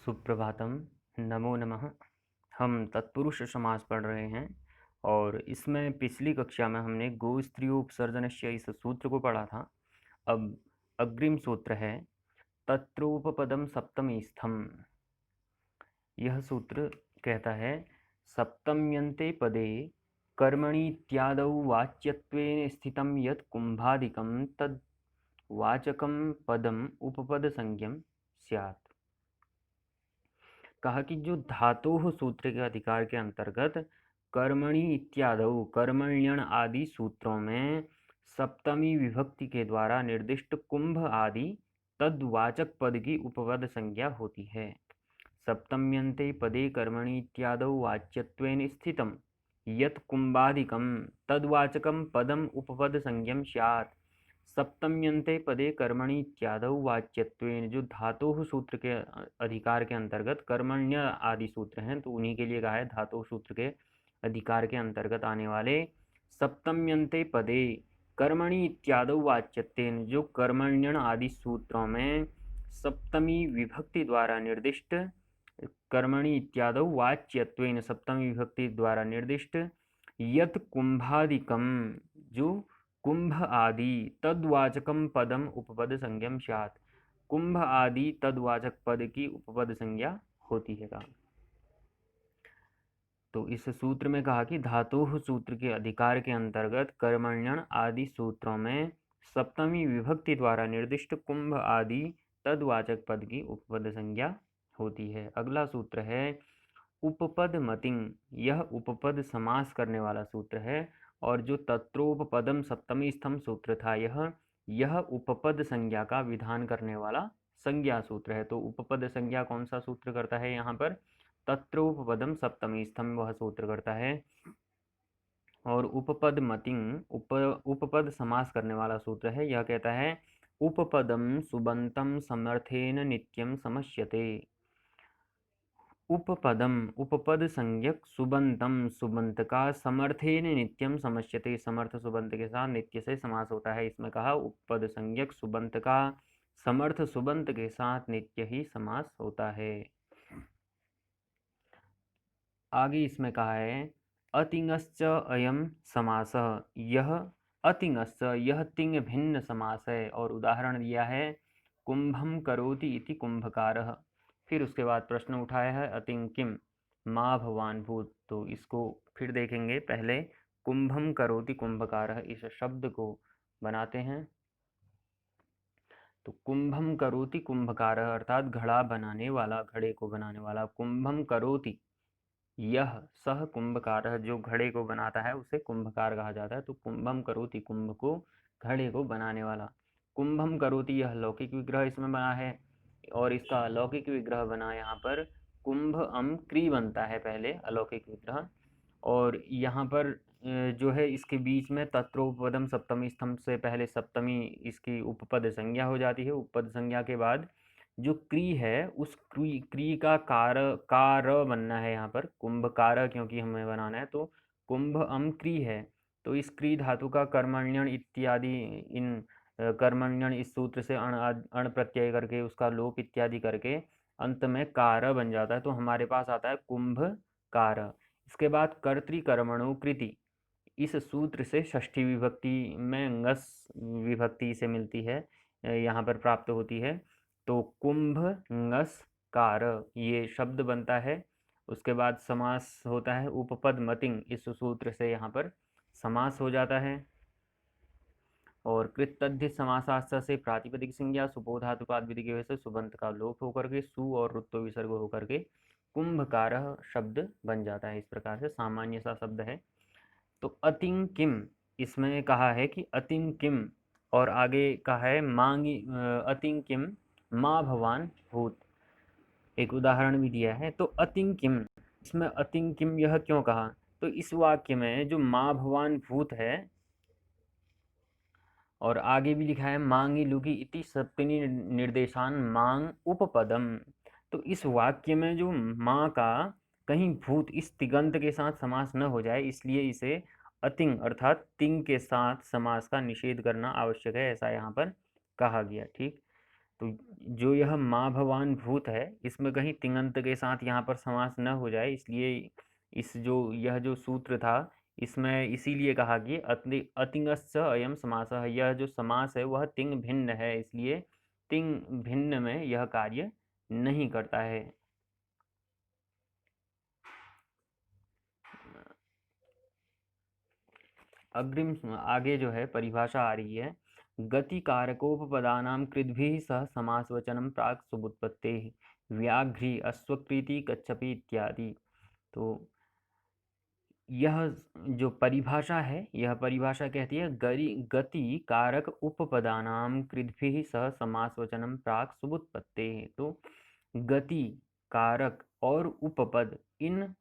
सुप्रभातम। नमो नमः। हम तत्पुरुष समास पढ़ रहे हैं और इसमें पिछली कक्षा में हमने गो स्त्रियोपसर्जनस्य इस सूत्र को पढ़ा था। अब अग्रिम सूत्र है तत्रोपपदम सप्तमी स्थम। यह सूत्र कहता है सप्तम्यन्ते पदे कर्मणि इत्यादौ वाच्यत्वेन स्थितं यत् कुंभादिकं तद् वाचकं पदम उपपद संज्ञम स्यात्। कहा कि जो धातोः सूत्र के अधिकार के अंतर्गत कर्मणि इत्यादौ कर्मण्यण आदि सूत्रों में सप्तमी विभक्ति के द्वारा निर्दिष्ट कुंभ आदि तद्वाचक पद की उपपद संज्ञा होती है। सप्तम्यन्ते पदे कर्मणि इत्यादौ वाच्यत्वेन स्थितं यत् कुंभादिकं तद्वाचकं पदम उपपद संज्ञम स्यात्। सप्तम्यन्ते पदे कर्मणि इत्यादौ वाच्यत्वेन, जो धातोः सूत्र के अधिकार के अंतर्गत कर्मण्य आदि सूत्र हैं तो उन्हीं के लिए कहा है धातोः सूत्र के अधिकार के अंतर्गत आने वाले सप्तम्यन्ते पदे कर्मणि इत्यादौ वाच्यत्वेन, जो कर्मण्यण आदि सूत्रों में सप्तमी विभक्ति द्वारा निर्दिष्ट कर्मणि इत्यादौ वाच्यत्वेन सप्तमी विभक्ति द्वारा निर्दिष्ट यत् कुंभादिकम, जो कुंभ आदि तद्वाचकम पदम उपपद संज्ञम स्यात्। कुंभ आदि तद्वाचक पद की उपपद संज्ञा होती है। तो इस सूत्र में कहा कि धातोः सूत्र के अधिकार के अंतर्गत कर्मण्यण आदि सूत्रों में सप्तमी विभक्ति द्वारा निर्दिष्ट कुंभ आदि तद्वाचक पद की उपपद संज्ञा होती है। अगला सूत्र है उपपद मतिंग। यह उपपद समास करने वाला सूत्र है और जो तत्रोपपदम सप्तमी स्थम सूत्र था यह उपपद संज्ञा का विधान करने वाला संज्ञा सूत्र है। तो उपपद संज्ञा कौन सा सूत्र करता है? यहाँ पर तत्रोपपदम सप्तमी स्थम वह सूत्र करता है। और उपपद मतिंग उपपद समास करने वाला सूत्र है। यह कहता है उपपदम सुबंतम समर्थेन नित्यम समश्यते। उपपदम उपपद संज्ञक सुबंतम सुबंत का समर्थेन नित्यम समश्यते, समर्थ सुबंत के साथ नित्य से समास होता है। इसमें कहा उपपद संज्ञक सुबंत का समर्थ सुबंत के साथ नित्य ही समास होता है। आगे इसमें कहा है अतिंगश्च अयम समासः। यह अतिंगश्च यह तिंग भिन्न समास है और उदाहरण दिया है कुंभम करोति इति कुंभकारः। फिर उसके बाद प्रश्न उठाया है अतिंग किम मा भवान भूत। तो इसको फिर देखेंगे। पहले कुंभम करोति कुंभकारः इस शब्द को बनाते हैं। तो कुंभम करोति कुंभकारः अर्थात घड़ा बनाने वाला, घड़े को बनाने वाला। कुंभम करोति यह सह कुंभकार, जो घड़े को बनाता है उसे कुंभकार कहा जाता है। तो कुंभम करोति कुंभ को, घड़े को बनाने वाला। कुंभम करोति यह लौकिक विग्रह इसमें बना है और इसका अलौकिक विग्रह बना यहाँ पर कुंभ अम क्री बनता है पहले अलौकिक विग्रह। और यहाँ पर जो है इसके बीच में तत्रोपपदम सप्तमी स्तंभ से पहले सप्तमी इसकी उपपद संज्ञा हो जाती है। उपपद संज्ञा के बाद जो क्री है उस क्री का कार बनना है यहाँ पर कुंभकार, क्योंकि हमें बनाना है। तो कुंभ अम क्री है तो इस क्री धातु का कर्मण्यण इत्यादि इन कर्मण्यण इस सूत्र से अण प्रत्यय करके उसका लोप इत्यादि करके अंत में कार बन जाता है। तो हमारे पास आता है कुंभ कार। इसके बाद कर्तृकर्मणु कृति इस सूत्र से षष्ठी विभक्ति में ngस विभक्ति से मिलती है, यहाँ पर प्राप्त होती है। तो कुंभ ngस कार ये शब्द बनता है। उसके बाद समास होता है उपपद मतिंग, इस सूत्र से यहाँ पर समास हो जाता है। और कृतध्य समासास्थ से प्रातिपदिक संज्ञा सुपोधातुपाद विधि की वजह से सुबंत का लोप होकर के सु और रुत्व विसर्ग होकर के कुंभकार शब्द बन जाता है। इस प्रकार से सामान्य सा शब्द है। तो अतिंग किम इसमें कहा है कि अतिंग किम, और आगे कहा है मांगी अतिंग किम माँ भवान भूत, एक उदाहरण भी दिया है। तो अतिंग किम, इसमें अतिंग किम यह क्यों कहा? तो इस वाक्य में जो माँ भवान भूत है और आगे भी लिखा है मांगी लुगी इति सप्तमी निर्देशान मांग उपपदम। तो इस वाक्य में जो माँ का कहीं भूत इस तिगंत के साथ समास न हो जाए, इसलिए इसे अतिंग अर्थात तिंग के साथ समास का निषेध करना आवश्यक है, ऐसा यहाँ पर कहा गया। ठीक, तो जो यह माँ भवान भूत है, इसमें कहीं तिङन्त के साथ यहाँ पर समास न हो जाए, इसलिए यह जो सूत्र था, इसमें इसीलिए कहा कि अतिङश्च अयम समासः, यह जो समास है वह तिङ भिन्न है, इसलिए तिङ भिन्न में यह कार्य नहीं करता है। अग्रिम आगे जो है परिभाषा आ रही है, गति कारकोपपदानां कृद्भिः सह समासवचनम प्राक् सुबुत्पत्तेः व्याघ्री अश्वकृति कच्छपि इत्यादि। तो यह जो परिभाषा है, यह परिभाषा कहती है गति कारक उपपदानां कृद्भिः सह समासवचनम प्राक् सुबुत्पत्तेः। तो गति कारक और उपपद, इन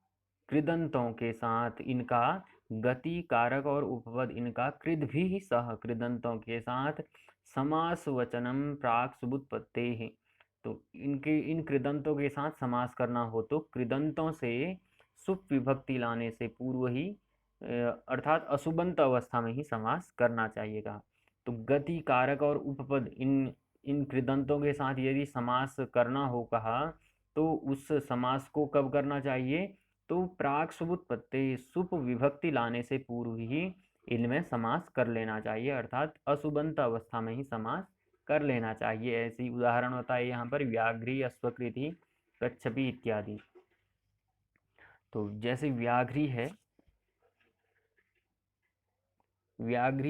कृदंतों के साथ, इनका गति कारक और उपपद इनका कृद्भिः सह, कृदंतों के साथ समास वचनम प्राक् सुबुत्पत्तेः। तो इन कृदंतों के साथ समास करना हो तो कृदंतों से सुप विभक्ति लाने से पूर्व ही अर्थात असुबंत अवस्था में ही समास करना चाहिएगा। तो गति कारक और उपपद इन कृदंतों के साथ यदि समास करना हो कहा, तो उस समास को कब करना चाहिए? तो प्राक सुबुत्पत्ति, सुप विभक्ति लाने से पूर्व ही इनमें समास कर लेना चाहिए, अर्थात असुबंत अवस्था में ही समास कर लेना चाहिए। ऐसी उदाहरण बताए यहाँ पर व्याघ्री, अश्वकृति, कच्छपि इत्यादि। तो जैसे व्याघ्री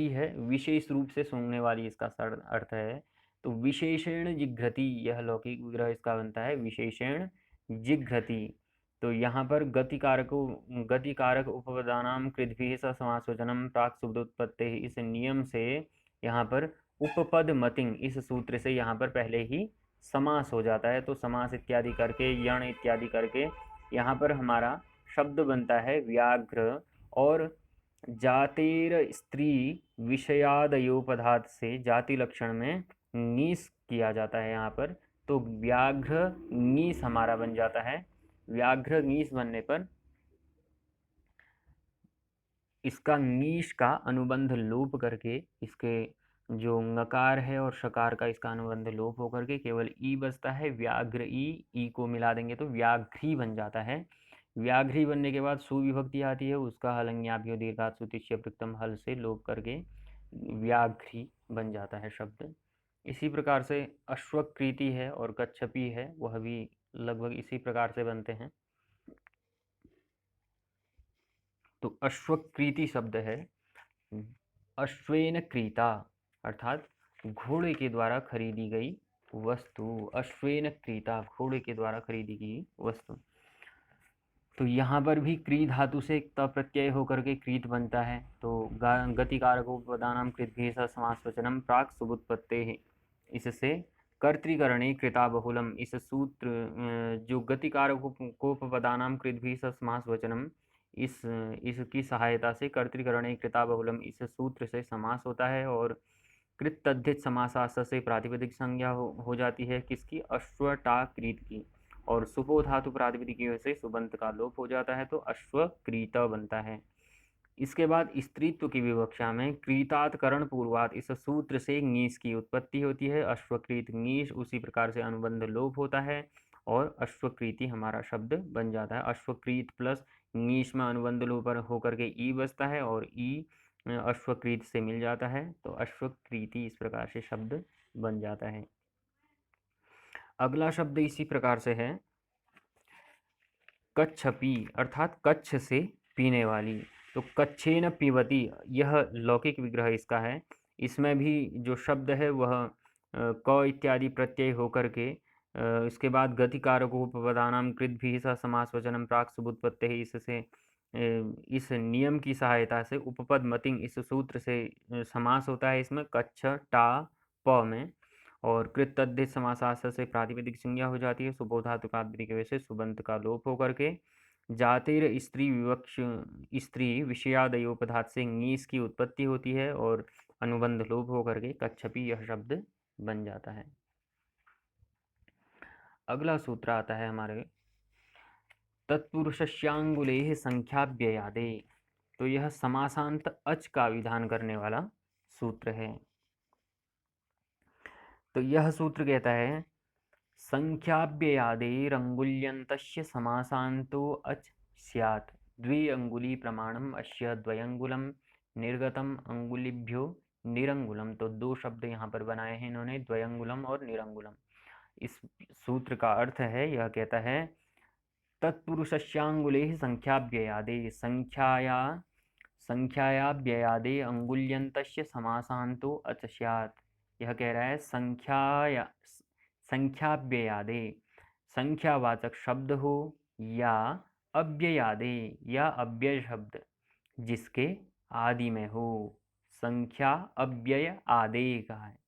है विशेष रूप से सूंघने वाली, इसका अर्थ है। तो विशेषण जिघ्रति, यह लौकिक विग्रह इसका बनता है विशेषण जिघ्रति। तो यहाँ पर गति कारक उपपदानां कृद्भिः सह समासवचनम प्राक् सुबुत्पत्तेः, इस नियम से यहाँ पर उपपद मतिंग, इस सूत्र से यहाँ पर पहले ही समास हो जाता है। तो समास इत्यादि करके, यण इत्यादि करके यहाँ पर हमारा शब्द बनता है व्याघ्र, और जातेर स्त्री विषयादयोपधात से जाति लक्षण में नीस किया जाता है यहाँ पर। तो व्याघ्र नीस हमारा बन जाता है। व्याघ्र नीस बनने पर इसका नीश का अनुबंध लोप करके, इसके जो नकार है और शकार का इसका अनुबंध लोप होकर के केवल ई बचता है। व्याघ्र ई को मिला देंगे तो व्याघ्री बन जाता है। व्याघ्री बनने के बाद सुविभक्ति आती है, उसका हलंग्याभ्यो दीर्घात् सुतिष्य प्रथम हल से लोप करके व्याघ्री बन जाता है शब्द। इसी प्रकार से अश्वकृति है और कच्छपि है, वह भी लगभग इसी प्रकार से बनते हैं। तो अश्वकृति शब्द है अश्वेन क्रीता, अर्थात घोड़े के द्वारा खरीदी गई वस्तु। अश्वेन क्रीता, घोड़े के द्वारा खरीदी गई वस्तु। तो यहाँ पर भी क्री धातु से त प्रत्यय होकर के क्रीत बनता है। तो गति कारकोपपदानां कृद्भिः सह समासवचनम प्राक् सुबुत्पत्तेः, इससे कर्तृकरणे कृता बहुलम, इस सूत्र जो गति कारकोपपदानां कृद्भिः सह समासवचनम, इसकी सहायता से कर्तृकरणे कृता बहुलम, इस सूत्र से समास होता है। और कृत तद्धित समासास से प्रातिपदिक संज्ञा हो जाती है किसकी? अश्वटाक्रीत की। और सुपो धातु प्रातिपदिक की वजह से सुबंत का लोप हो जाता है, तो अश्वक्रीत बनता है। इसके बाद स्त्रीत्व की विवक्षा में क्रीतात करण पूर्वात, इस सूत्र से ङीस की उत्पत्ति होती है। अश्वकृत ङीस, उसी प्रकार से अनुबंध लोप होता है और अश्वकृति हमारा शब्द बन जाता है। अश्वकृत प्लस ङीस में अनुबंध लोप होकर के ई बचता है और ई अश्वकृत से मिल जाता है, तो अश्वकृति इस प्रकार से शब्द बन जाता है। अगला शब्द इसी प्रकार से है कच्छपि, अर्थात कच्छ से पीने वाली। तो कच्छेन पिबती, यह लौकिक विग्रह इसका है। इसमें भी जो शब्द है वह क इत्यादि प्रत्यय होकर के इसके बाद गति कारकोपपदानां कृद्भिः सह समासवचनम प्राक् सुबुत्पत्तेः, इससे इस नियम की सहायता से उपपद मतिंग, इस सूत्र से समास होता है इसमें कच्छ टा प में। और कृत तद्धित समासास से प्रातिपदिक संज्ञा हो जाती है। सुबो धातु का की वजह से सुबंत का लोप होकर के जातिर स्त्री विवक्ष, स्त्री विषयादयोपधात से ङीस की उत्पत्ति होती है और अनुबंध लोप होकर के कच्छपि यह शब्द बन जाता है। अगला सूत्र आता है हमारे तत्पुरुषस्यांगुलेः संख्याव्ययादे। तो यह समासांत अच का विधान करने वाला सूत्र है। तो यह सूत्र कहता है संख्याव्ययादेरंगुल्यन्तस्य समासान्तो अच स्यात् द्वि अंगुली प्रमाणम अस्य द्वयंगुलम निर्गतम अंगुलिभ्यो निरंगुलम। तो दो शब्द यहाँ पर बनाए हैं इन्होंने, द्वयंगुलम और निरंगुलम। इस सूत्र का अर्थ है, यह कहता है तत्पुरुषस्यांगुले संख्याव्ययादे संख्यायाव्ययादे अंगुल्यन्तस्य समासान्तो अच स्यात्। यह कह रहा है संख्याव्ययादे, संख्यावाचक शब्द हो या अव्ययादे या अव्यय शब्द जिसके आदि में हो। संख्या अव्यय आदे कहा है,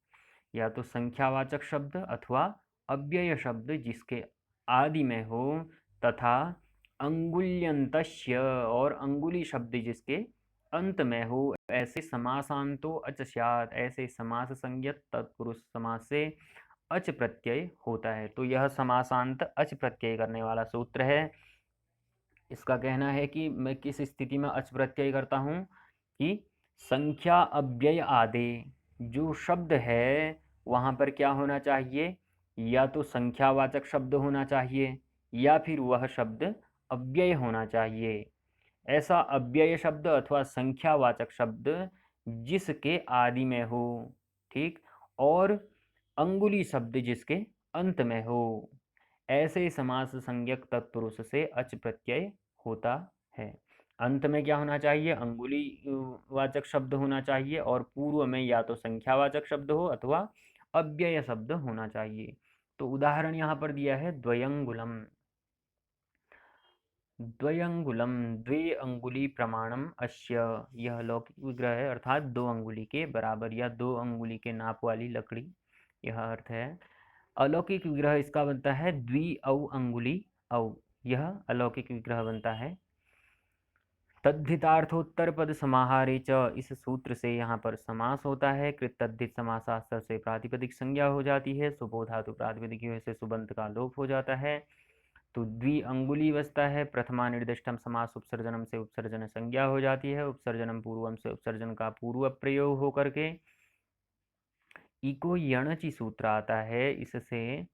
या तो संख्यावाचक शब्द अथवा अव्यय शब्द जिसके आदि में हो, तथा अंगुल्यन्तस्य और अंगुली शब्द जिसके अंत में हो, ऐसे समासांतो अच स्यात्, ऐसे समास संज्ञक तत्पुरुष समास से अच प्रत्यय होता है। तो यह समासांत अच प्रत्यय करने वाला सूत्र है। इसका कहना है कि मैं किस स्थिति में अच प्रत्यय करता हूँ कि संख्या अव्यय आदे, जो शब्द है वहाँ पर क्या होना चाहिए, या तो संख्यावाचक शब्द होना चाहिए या फिर वह शब्द अव्यय होना चाहिए। ऐसा अव्यय शब्द अथवा संख्यावाचक शब्द जिसके आदि में हो, ठीक, और अंगुली शब्द जिसके अंत में हो, ऐसे समास संज्ञक तत्पुरुष से अच प्रत्यय होता है। अंत में क्या होना चाहिए, अंगुली वाचक शब्द होना चाहिए, और पूर्व में या तो संख्यावाचक शब्द हो अथवा अव्यय शब्द होना चाहिए। तो उदाहरण यहाँ पर दिया है द्वयंगुलम। द्वयंगुलम द्वे अंगुली प्रमाणम अस्य, यह लौकिक विग्रह है, अर्थात 2 अंगुली के बराबर या 2 अंगुली के नाप वाली लकड़ी, यह अर्थ है। अलौकिक विग्रह इसका बनता है द्वि औ अंगुली औ, यह अलौकिक विग्रह बनता है। तद्धितार्थोत्तर पद समाहारे च, इस सूत्र से यहाँ पर समास होता है। कृतद्धित समासास्त्र से प्रातिपदिक संज्ञा हो जाती है, सुबो धातु प्रातिपदिक से सुबंत का लोप हो जाता है। तो द्वि अंगुली बचता है। प्रथमा निर्दिष्टम समास उपसर्जनम से उपसर्जन संज्ञा हो जाती है, उपसर्जनम पूर्वम से उपसर्जन का पूर्व प्रयोग होकर के इको यणचि सूत्र आता है, इससे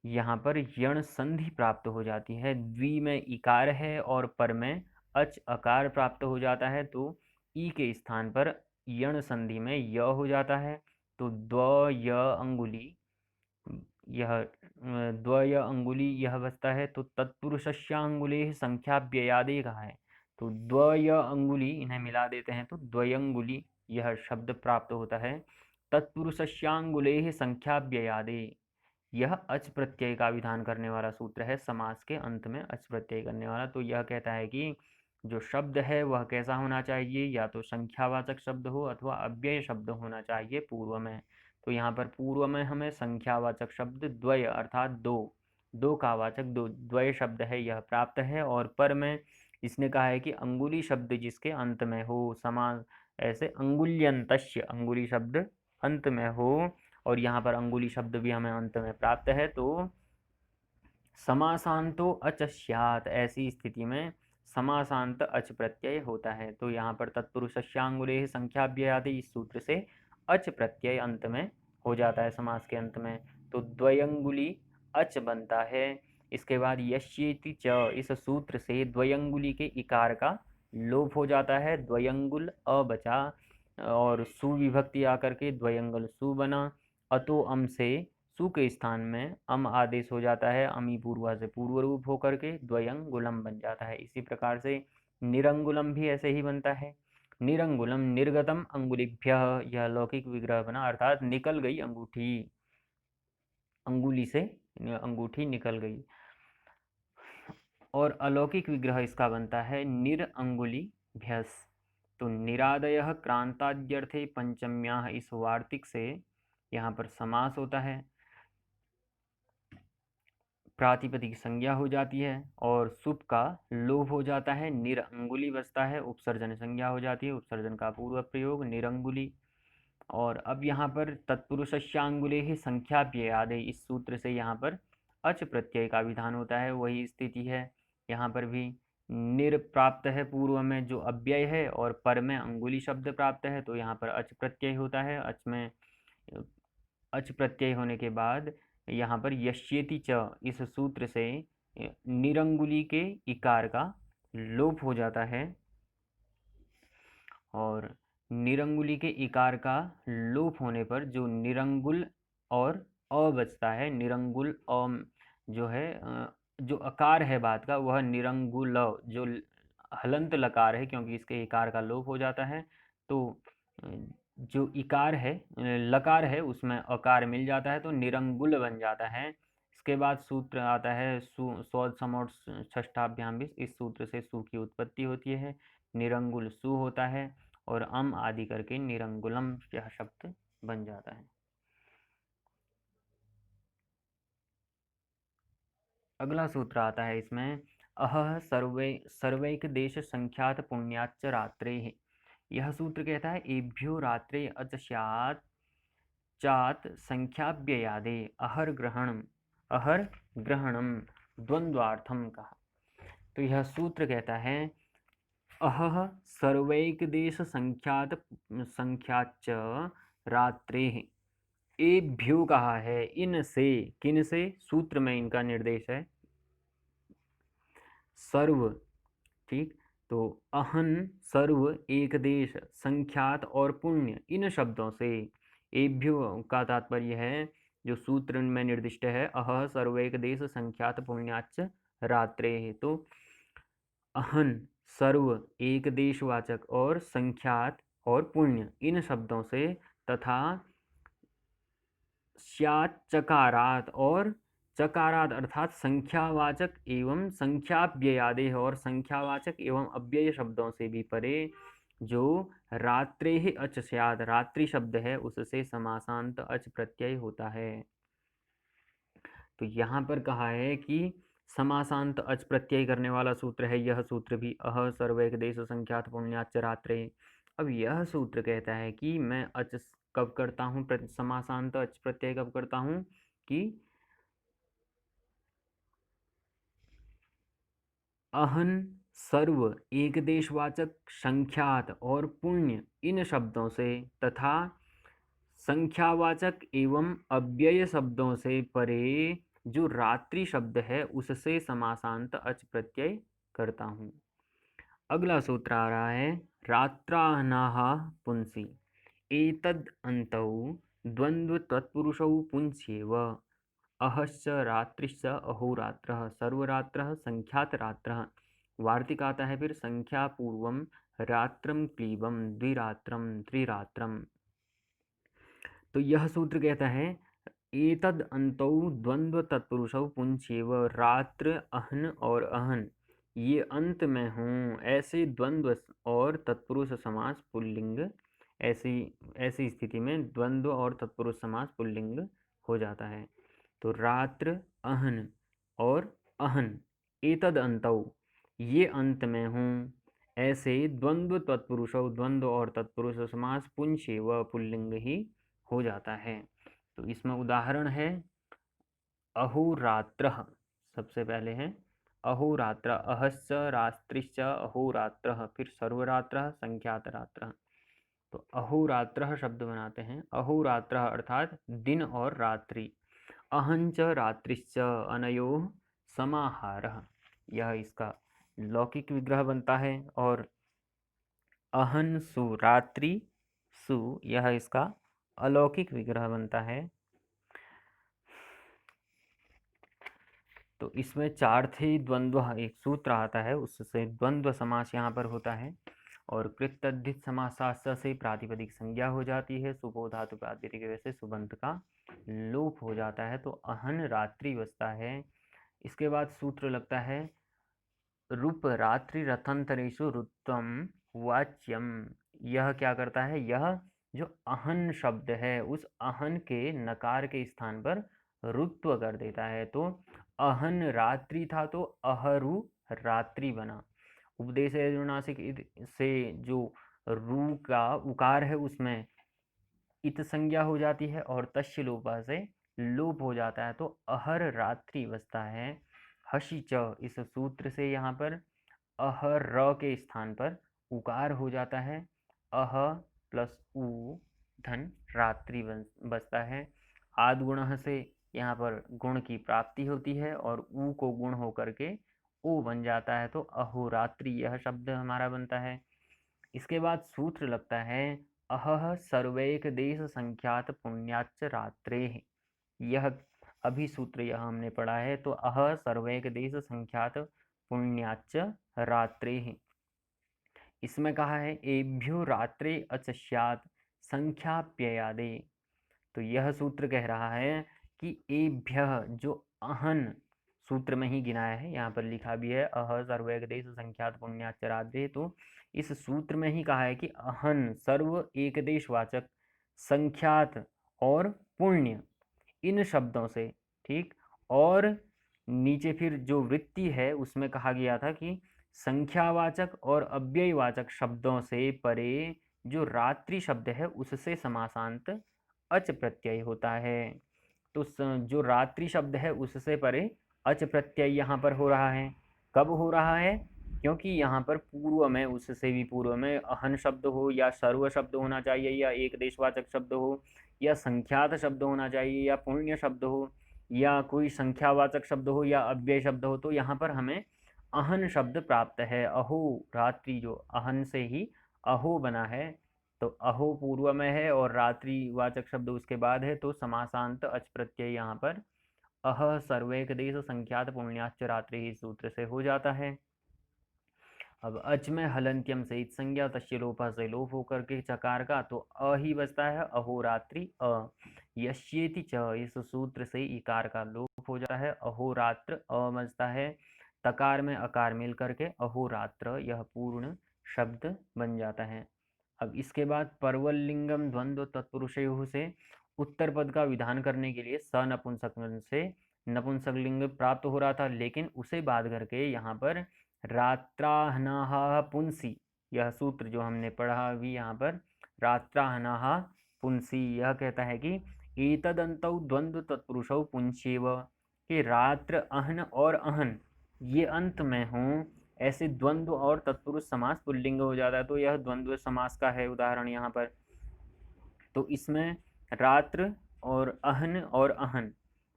यहाँ पर यण संधि प्राप्त हो जाती है। द्वि में इकार है और पर में अच अकार प्राप्त हो जाता है, तो ई के स्थान पर यण संधि में य हो जाता है। तो द्वय अंगुली, यह द्वय अंगुली यह बचता है। तो तत्पुरुषस्यांगुले संख्याव्ययादे कहा है, तो द्वय अंगुली इन्हें मिला देते हैं तो द्वयंगुली यह शब्द प्राप्त होता है। तत्पुरुषस्यांगुले संख्याव्ययादे, यह अच प्रत्यय का विधान करने वाला सूत्र है, समास के अंत में अच प्रत्यय करने वाला। तो यह कहता है कि जो शब्द है वह कैसा होना चाहिए, या तो संख्यावाचक शब्द हो अथवा अव्यय शब्द होना चाहिए पूर्व में। तो यहाँ पर पूर्व में हमें संख्यावाचक शब्द द्वय अर्थात दो का वाचक द्वय शब्द है यह प्राप्त है, और पर में इसने कहा है कि अंगुली शब्द जिसके अंत में हो, समान ऐसे अंगुल्यन्तस्य, अंगुली शब्द अंत में हो, और यहाँ पर अंगुली शब्द भी हमें अंत में प्राप्त है। तो समासांतो अच स्यात्, ऐसी स्थिति में समासांत अच प्रत्यय होता है। तो यहाँ पर तत्पुरुषस्यांगुले संख्याव्ययादि, इस सूत्र से अच प्रत्यय अंत में हो जाता है समास के अंत में। तो द्वयंगुली अच बनता है। इसके बाद यश्येति च, इस सूत्र से द्वयंगुली के इकार का लोप हो जाता है, द्वयंगुल अ बचा और सुविभक्ति आकर के द्वयंगुल सु बना। अतो अम से सु के स्थान में अम आदेश हो जाता है, अमी पूर्वा से पूर्व रूप होकर के द्वयंगुलम बन जाता है। इसी प्रकार से निरंगुलम भी ऐसे ही बनता है। निरंगुलम निर्गतम अंगुलिभ्य, यह लौकिक विग्रह बना, अर्थात निकल गई अंगूठी, अंगुली से अंगूठी निकल गई। और अलौकिक विग्रह इसका बनता है निरअंगुलीभ्यस्। तो निरादयः क्रांताद्यर्थे पंचम्याः, इस वार्तिक से यहाँ पर समास होता है, प्रातिपदिक संज्ञा हो जाती है और सुप का लोभ हो जाता है, निरअंगुली बचता है, उपसर्जन संज्ञा हो जाती है, उपसर्जन का पूर्व प्रयोग निरंगुली। और अब यहाँ पर तत्पुरुषस्यांगुले ही संख्याव्ययादे, इस सूत्र से यहाँ पर अच प्रत्यय का विधान होता है, वही स्थिति है यहाँ पर भी। निर प्राप्त है पूर्व में जो अव्यय है, और पर में अंगुली शब्द प्राप्त है, तो यहाँ पर अच प्रत्यय होता है। अच में अच प्रत्यय होने के बाद यहाँ पर यश्येति च इस सूत्र से निरंगुली के इकार का लोप हो जाता है, और निरंगुली के इकार का लोप होने पर जो निरंगुल और अ बचता है, निरंगुल अ जो है जो अकार है बात का वह निरंगुल जो हलंत लकार है, क्योंकि इसके इकार का लोप हो जाता है तो जो इकार है लकार है उसमें अकार मिल जाता है तो निरंगुल बन जाता है। इसके बाद सूत्र आता है स्वद समोट षष्ठाभ्याम भी, इस सूत्र से सु की उत्पत्ति होती है, निरंगुल सु होता है और अम आदि करके निरंगुलम यह शब्द बन जाता है। अगला सूत्र आता है इसमें अह सर्वैक देश संख्यात पुण्याच्च रात्रे। यह सूत्र कहता है एभ्यो रात्रे अच स्यात् चात संख्याभ्ययादे अहर ग्रहणम द्वंद्वार्थम कहा। तो यह सूत्र कहता है अह सर्वैक देश संख्याच रात्रे, एभ्यो कहा है इनसे, किन से, सूत्र में इनका निर्देश है सर्व, ठीक, तो अहन सर्व एक देश संख्यात और पुण्य इन शब्दों से, एभ्यो का तात्पर्य है जो सूत्र में निर्दिष्ट है अह सर्व एक देश संख्यात पुण्याच्च रात्रे, तो अहन सर्व एक देशवाचक और संख्यात और पुण्य इन शब्दों से तथा स्यात् चकारात और चकारात अर्थात संख्यावाचक एवं संख्याव्ययादेह और संख्यावाचक एवं अव्यय शब्दों से भी परे जो रात्रे ही अच स्यात् रात्रि शब्द है उससे समासांत अच प्रत्यय होता है। तो यहाँ पर कहा है कि समासांत अच प्रत्यय करने वाला सूत्र है यह सूत्र भी अह सर्वैक देश संख्यात पुण्याच्च रात्रे। अब यह सूत्र कहता है कि मैं अच कब करता हूँ, समासांत अच प्रत्यय कब करता हूँ कि अहन सर्व एक देशवाचक संख्यात और पुण्य इन शब्दों से तथा संख्यावाचक एवं अव्यय शब्दों से परे जो रात्रि शब्द है उससे समासांत अच प्रत्यय करता हूँ। अगला सूत्र आ रहा है रात्राहनाः पुंसि एतद् अन्तौ द्वन्द्व तत्पुरुषौ पुंस्येव अहश्च रात्रिश्च अहोरात्रः सर्वरात्रः संख्यात रात्रः। वार्तिक आता है फिर संख्या पूर्वम रात्रम क्लीबम द्विरात्रम त्रिरात्रम। तो यह सूत्र कहता है एतद अंतौ द्वंद्व तत्पुरुषौ पुंस्येव, रात्र अहन और अहन ये अंत में हूँ, ऐसे द्वंद्व और तत्पुरुष समास पुल्लिंग, ऐसी स्थिति में द्वंद्व और तत्पुरुष समास पुल्लिंग हो जाता है। तो रात्र अहन और अहन एतद अंतौ ये अंत में हूँ, ऐसे द्वंद्व तत्पुरुषौ द्वंद्व और तत्पुरुष समास पुंस्येव पुल्लिंग ही हो जाता है। तो इसमें उदाहरण है अहोरात्रः, सबसे पहले है अहोरात्र, अहश्च रात्रिश्च अहोरात्रः, फिर सर्वरात्रः संख्यात रात्रः। तो अहोरात्रः शब्द बनाते हैं, अहोरात्रः अर्थात दिन और रात्रि, अहंच रात्रिश्च अनयोः समाहारः, यह इसका लौकिक विग्रह बनता है, और अहन सु रात्रि सु यह इसका अलौकिक विग्रह बनता है। तो इसमें चार्थी द्वंद्व एक सूत्र आता है उससे द्वंद्व समास यहाँ पर होता है, और कृतद्धित समासास्य से प्रातिपदिक संज्ञा हो जाती है, सुबो धातु प्रातिपदिक की वजह से सुबंत का लोप हो जाता है, तो अहन रात्रि बचता है। इसके बाद सूत्र लगता है रूप रात्रि रथंतरेषु रुत्वम वाच्यम। यह क्या करता है, यह जो अहन शब्द है उस अहन के नकार के स्थान पर रुत्व कर देता है, तो अहन रात्रि था तो अहरू रात्रि बना। उपदेश अनुनासिक से जो रू का उकार है उसमें इत संज्ञा हो जाती है और तस्य लोपा से लोप हो जाता है, तो अहर रात्रि बचता है। हशी च इस सूत्र से यहाँ पर अहर र के स्थान पर उकार हो जाता है, अह प्लस उ धन रात्रि बचता है। आद्गुणः से यहाँ पर गुण की प्राप्ति होती है और ऊ को गुण होकर के ओ बन जाता है, तो अहोरात्रि यह शब्द हमारा बनता है। इसके बाद सूत्र लगता है अहह सर्वैक देश संख्यात पुण्याच्च रात्रेः। यह अभी सूत्र यह हमने पढ़ा है, तो अह सर्वैक देश संख्यात पुण्याच्च रात्रेः। इसमें कहा है एभ्यो रात्रे अच स्यात् संख्याप्ययादे। तो यह सूत्र कह रहा है कि एभ्य जो अहन सूत्र में ही गिनाया है, यहाँ पर लिखा भी है अह सर्वैक देश संख्यात पुण्याच्च रात्रे। तो इस सूत्र में ही कहा है कि अहन सर्व एक देशवाचक संख्यात और पुण्य इन शब्दों से, ठीक, और नीचे फिर जो वृत्ति है उसमें कहा गया था कि संख्यावाचक और अव्ययवाचक शब्दों से परे जो रात्रि शब्द है उससे समासांत अच प्रत्यय होता है। तो जो रात्रि शब्द है उससे परे अच प्रत्यय यहाँ पर हो रहा है। कब हो रहा है? क्योंकि यहाँ पर पूर्व में, उससे भी पूर्व में अहन शब्द हो या सर्व शब्द होना चाहिए या एक देशवाचक शब्द हो या संख्यात शब्द होना चाहिए या पुण्य शब्द हो या कोई संख्यावाचक शब्द हो या अव्यय शब्द हो, तो यहाँ पर हमें अहन शब्द प्राप्त है। अहो रात्रि जो अहन से ही अहो बना है, तो अहो पूर्व में है और रात्रि वाचक शब्द उसके बाद है, तो समासांत अच प्रत्यय यहाँ पर अह सर्वैक देश संख्यात पुण्याच्च रात्रि ही सूत्र से हो जाता है। अब अच में हलंत्यम से इत संज्ञा तस्य लोपा से लोप होकर के चकार का, तो अ ही बचता है अहोरात्रि अ। यश्येति च इस सूत्र से इकार का लोप हो जाता है, अहोरात्र अ बचता है। तकार में अकार मिल करके अहोरात्र यह पूर्ण शब्द बन जाता है। अब इसके बाद परवलिंगम द्वंद्व तत्पुरुषयोः से उत्तर पद का विधान करने के लिए स नपुंसक से नपुंसक लिंग प्राप्त हो रहा था, लेकिन उसे बाध करके यहाँ पर रात्राहनाः पुंसी, यह सूत्र जो हमने पढ़ा अभी यहाँ पर रात्राहनाः पुंसी, यह कहता है कि एतदन्तौ द्वंद्व तत्पुरुषौ पुंस्येव, कि रात्र अहन और अहन ये अंत में हों, ऐसे द्वंद्व और तत्पुरुष समास पुल्लिंग हो जाता है। तो यह द्वंद्व समास का है उदाहरण यहाँ पर। तो इसमें रात्र और अहन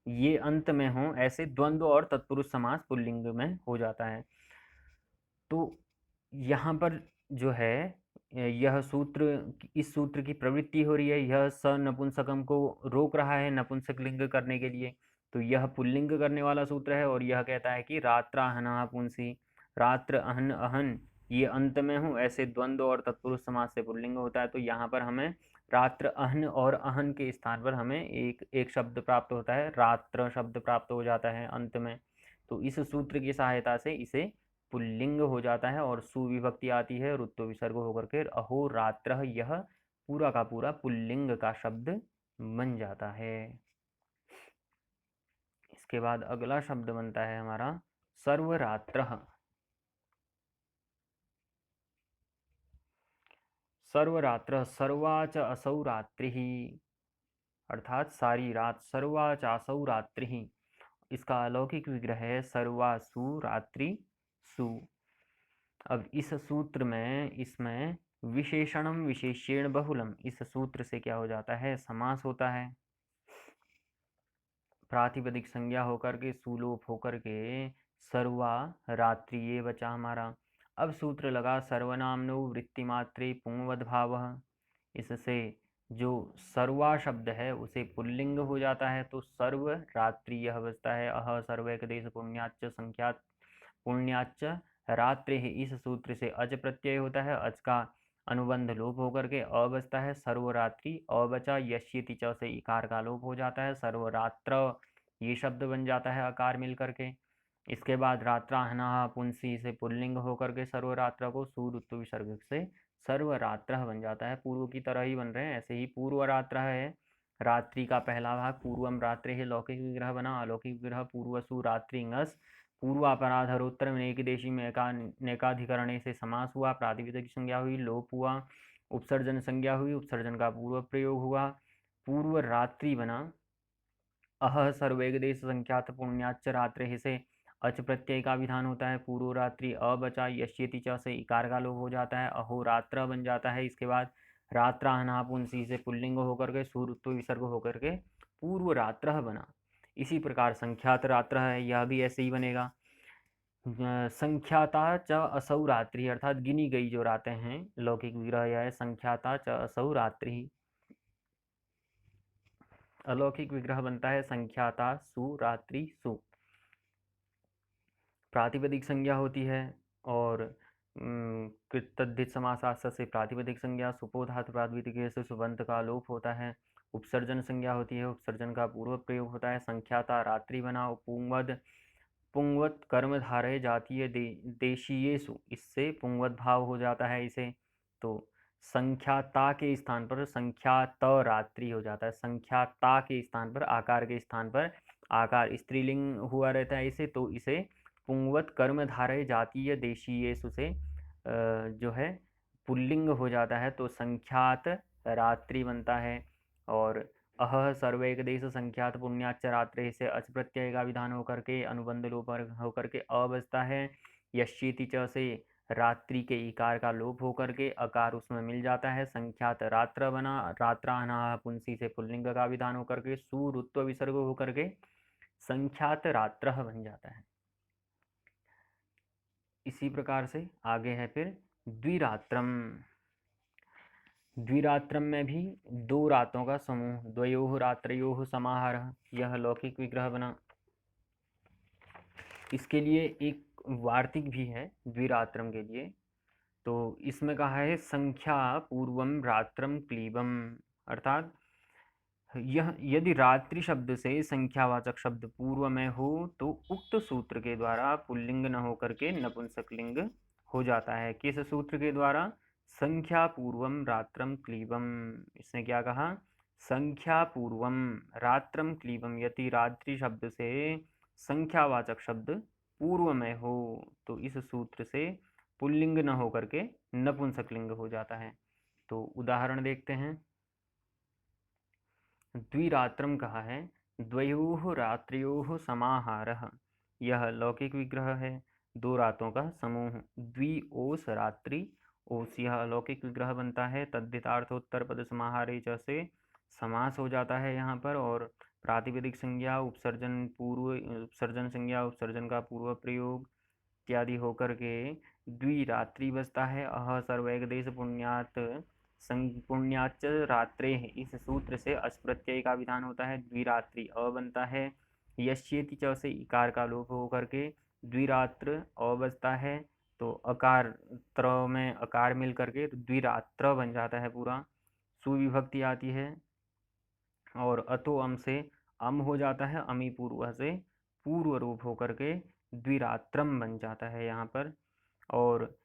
ये अंत में हों, ऐसे द्वंद्व और तत्पुरुष समास पुल्लिंग में हो जाता है। तो यहाँ पर जो है यह सूत्र, इस सूत्र की प्रवृत्ति हो रही है, यह स नपुंसकम को रोक रहा है नपुंसक लिंग करने के लिए, तो यह पुल्लिंग करने वाला सूत्र है और यह कहता है कि रात्राहना पुंसी, रात्र अहन अहन ये अंत में हूँ, ऐसे द्वंद्व और तत्पुरुष समास से पुल्लिंग होता है। तो यहाँ पर हमें रात्र अहन और अहन के स्थान पर हमें एक शब्द प्राप्त होता है, रात्र शब्द प्राप्त हो जाता है अंत में। तो इस सूत्र की सहायता से इसे पुल्लिंग हो जाता है और सुविभक्ति आती है, रुत्व विसर्ग होकर के अहोरात्र यह पूरा का पूरा पुल्लिंग का शब्द बन जाता है। इसके बाद अगला शब्द बनता है हमारा सर्वरात्रः। सर्वरात्र सर्वा च असौ रात्रिः, अर्थात सारी रात, सर्वा च असौ रात्रिः, इसका अलौकिक विग्रह है सर्वासु रात्रि सु। अब इस सूत्र में, इसमें विशेषणम विशेष्येण बहुलम, इस सूत्र से क्या हो जाता है, समास होता है। प्रातिपदिक संज्ञा होकर के सुलोप होकर के सर्वा रात्रि ये बचा हमारा। अब सूत्र लगा सर्वनामनो वृत्तिमात्रे पुंवद्भावः, इससे जो सर्वा शब्द है उसे पुल्लिंग हो जाता है, तो सर्व रात्रि यह बचता है अह सर्वैक देश पुण्याच्च संख्यात पुण्याच्च रात्रि ही, इस सूत्र से अज प्रत्यय होता है, अज का अनुबंध लोप होकर के अ बचता है, सर्वरात्रि अ बचा, यश्यति च से इकार का लोप हो जाता है, सर्वरात्र ये शब्द बन जाता है अकार मिल करके। इसके बाद रात्राहना पुंसी से पुल्लिंग होकर के सर्वरात्र को सुरुत्व विसर्ग से सर्वरात्र बन जाता है। पूर्व की तरह ही बन रहे हैं, ऐसे ही पूर्व रात्र है, रात्रि का पहला भाग पूर्वम रात्रि है, लौकिक विग्रह बना, अलौकिक विग्रह पूर्वसु रात्रिंगस, पूर्वापराधरोत्तर नेकदेशी में नेकाधिकरणे से समास हुआ, प्रातिपदिक संज्ञा हुई, लोप हुआ, उपसर्जन संज्ञा हुई, उपसर्जन का पूर्व प्रयोग हुआ, पूर्व रात्रि बना, अह सर्वेग देश संख्यात पुण्याच्च रात्रि से अच प्रत्यय का विधान होता है, पूर्व रात्रि अ बचा, यश्यति च से इकार का लोप हो जाता है, अहोरात्र बन जाता है। इसके बाद रात्राहना पुंसी से पुल्लिंग होकर के सुरुत्व विसर्ग होकर के पूर्व रात्रः बना। इसी प्रकार संख्यात रात्रः है, यह भी ऐसे ही बनेगा। संख्याता च असौ रात्रि, अर्थात गिनी गई जो रातें हैं, लौकिक विग्रह यह है संख्याता च असौ रात्रि। अलौकिक विग्रह बनता है संख्याता सु रात्रि सु। प्रातिपदिक संज्ञा होती है और कृतद्धित समासास्थ से प्रातिपदिक संज्ञा, सुपो धातु प्रातिपदिक से सुबंत का लोप होता है। उपसर्जन संज्ञा होती है, उपसर्जन का पूर्व प्रयोग होता है। संख्याता रात्रि बना। पुंवद पुंवत कर्म धारय जातीय देशीयेषु, इससे पुंवत भाव हो जाता है इसे। तो संख्याता के स्थान पर संख्यात रात्रि हो जाता है। संख्याता के स्थान पर आकार के स्थान पर आकार स्त्रीलिंग हुआ रहता है इसे, तो इसे पुंवत कर्म धारय जातीय देशीयेषु से जो है पुल्लिंग हो जाता है, तो संख्यात रात्रि बनता है। और अह सर्वैक देश संख्यात पुण्याच्च रात्रि से अच प्रत्यय का विधान होकर के अनुबंध लोप होकर के अ बचता है। यश्चेति च से रात्रि के इकार का लोप होकर के अकार उसमें मिल जाता है। संख्यात रात्र बना। रात्राना पुंसी से पुल्लिंग का विधान होकर के सुरुत्व विसर्ग होकर के संख्यात रात्रः बन जाता है। इसी प्रकार से आगे है फिर द्विरात्रम। द्विरात्रम में भी दो रातों का समूह, द्वयोः रात्रयोः समाहारः, यह लौकिक विग्रह बना। इसके लिए एक वार्तिक भी है द्विरात्रम के लिए। तो इसमें कहा है संख्या पूर्वम रात्रम क्लीबम, अर्थात यह यदि रात्रि शब्द से संख्यावाचक शब्द पूर्व में हो तो उक्त सूत्र के द्वारा पुल्लिंग न होकर के नपुंसक लिंग हो जाता है। किस सूत्र के द्वारा? संख्या पूर्वम रात्रम क्लीबम। इसने क्या कहा? संख्या पूर्वम रात्रम क्लीबम, यदि रात्रि शब्द से संख्यावाचक शब्द पूर्व में हो तो इस सूत्र से पुल्लिंग न होकर के नपुंसक लिंग हो जाता है। तो उदाहरण देखते हैं। द्विरात्रम कहा है, द्वयोः रात्र्योः समाहारः, यह लौकिक विग्रह है, दो रातों का समूह। द्वि ओस रात्रि, ओस यह अलौकिक विग्रह बनता है। तद्धितार्थोत्तर पद समाहारे च से समास हो जाता है यहाँ पर। और प्रातिपदिक संज्ञा, उपसर्जन संज्ञा, उपसर्जन का पूर्व प्रयोग इत्यादि होकर के द्विरात्रि बचता है। अह सर्वैक देश पुण्यात पुण्याच रात्रे, इस सूत्र से अच प्रत्यय का विधान होता है। द्विरात्रि अ बनता है। यश्चेति च से इकार का लोप होकर के द्विरात्र अ बचता है। तो अकार त्र में अकार मिल करके द्विरात्र बन जाता है पूरा। सुविभक्ति आती है। और अतो अम से अम हो जाता है। अमी पूर्व से पूर्व रूप होकर के द्विरात्रम बन जाता है यहाँ पर। और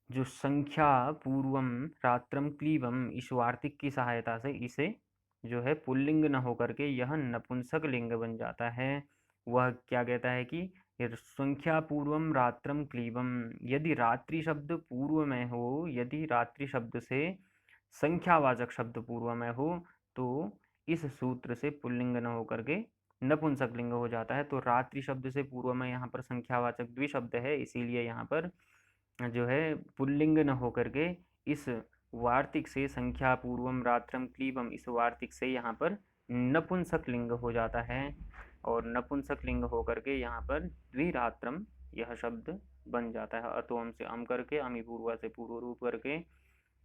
जो संख्या पूर्वम रात्रम क्लीबम, इस वार्तिक की सहायता से इसे जो है पुल्लिंग न होकर के यह नपुंसक लिंग बन जाता है। वह क्या कहता है कि संख्या पूर्वम रात्रम क्लीबम, यदि रात्रि शब्द पूर्व में हो, यदि रात्रि शब्द से संख्यावाचक शब्द पूर्व में हो तो इस सूत्र से पुल्लिंग न होकर के नपुंसक लिंग हो जाता है। तो रात्रि शब्द से पूर्व में यहाँ पर संख्यावाचक द्विशब्द है, इसीलिए यहाँ पर जो है पुल्लिंग न होकर के इस वार्तिक से संख्या पूर्वम रात्रम क्लीबम, इस वार्तिक से यहाँ पर नपुंसक लिंग हो जाता है। और नपुंसक लिंग होकर के यहाँ पर द्विरात्रम यह शब्द बन जाता है। अतोम से अम करके, अमी पूर्वा से पूर्व रूप करके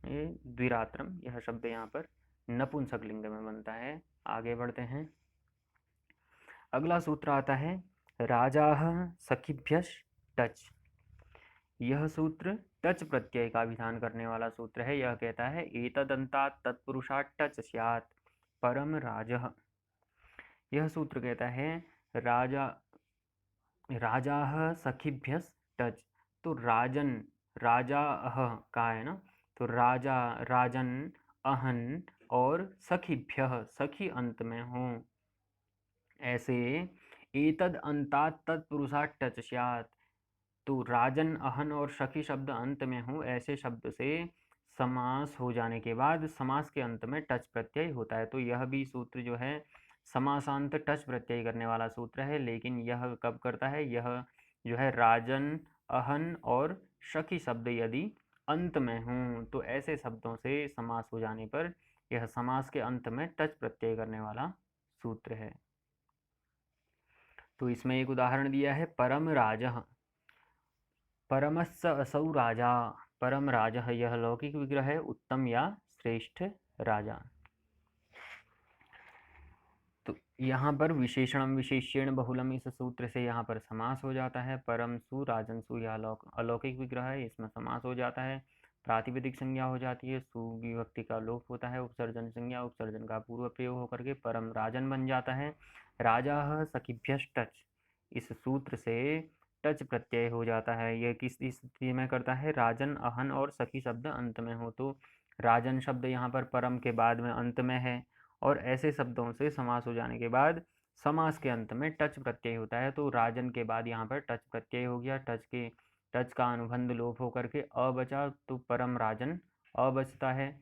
द्विरात्रम यह शब्द यहाँ पर नपुंसक लिंग में बनता है। आगे बढ़ते हैं। अगला सूत्र आता है राजा सखिभ्यश टच। यह सूत्र टच प्रत्यय का विधान करने वाला सूत्र है। यह कहता है एतदंतात् तत्पुरुषात् टच स्यात् परम राजः। यह सूत्र कहता है राजा सखिभ्यस टच। तो राजन, राजा का है ना, तो राजा, राजन, अहन और सखिभ्य, सखी अंत में हो, ऐसे एतद अंतात् तत्पुरुषात् टच स्यात्। तो राजन, अहन और सखी शब्द अंत में हो, ऐसे शब्द से समास हो जाने के बाद समास के अंत में टच प्रत्यय होता है। तो यह भी सूत्र जो है समासांत टच प्रत्यय करने वाला सूत्र है। लेकिन यह कब करता है? यह जो है राजन, अहन और सखी शब्द यदि अंत में हों तो ऐसे शब्दों से समास हो जाने पर यह समास के अंत में टच प्रत्यय करने वाला सूत्र है। तो इसमें एक उदाहरण दिया है, परम राजः, परमस्य असौ राजा, परम राजः यह लौकिक विग्रह है, उत्तम या श्रेष्ठ राजा। तो यहाँ पर विशेषणम विशेष्येण बहुलम, इस सूत्र से यहाँ पर समास हो जाता है। परमसु राजनसु यह अलौकिक विग्रह है, इसमें समास हो जाता है। प्रातिपदिक संज्ञा हो जाती है, सु विभक्ति का लोप होता है, उपसर्जन संज्ञा, उपसर्जन का पूर्व प्रयोग होकर के परम राजन बन जाता है। राजा सखिभ्यश्च टच, इस सूत्र से टच प्रत्यय हो जाता है। यह किस स्थिति में करता है, राजन अहन और सखी शब्द अंत में हो। तो राजन शब्द यहाँ पर परम के बाद में अंत में है, और ऐसे शब्दों से समास हो जाने के बाद समास के अंत में टच प्रत्यय होता है। तो राजन के बाद यहाँ पर टच प्रत्यय हो गया, टच का अनुबंध लोप होकर के अ बचा, तो परम राजन अ बचता है।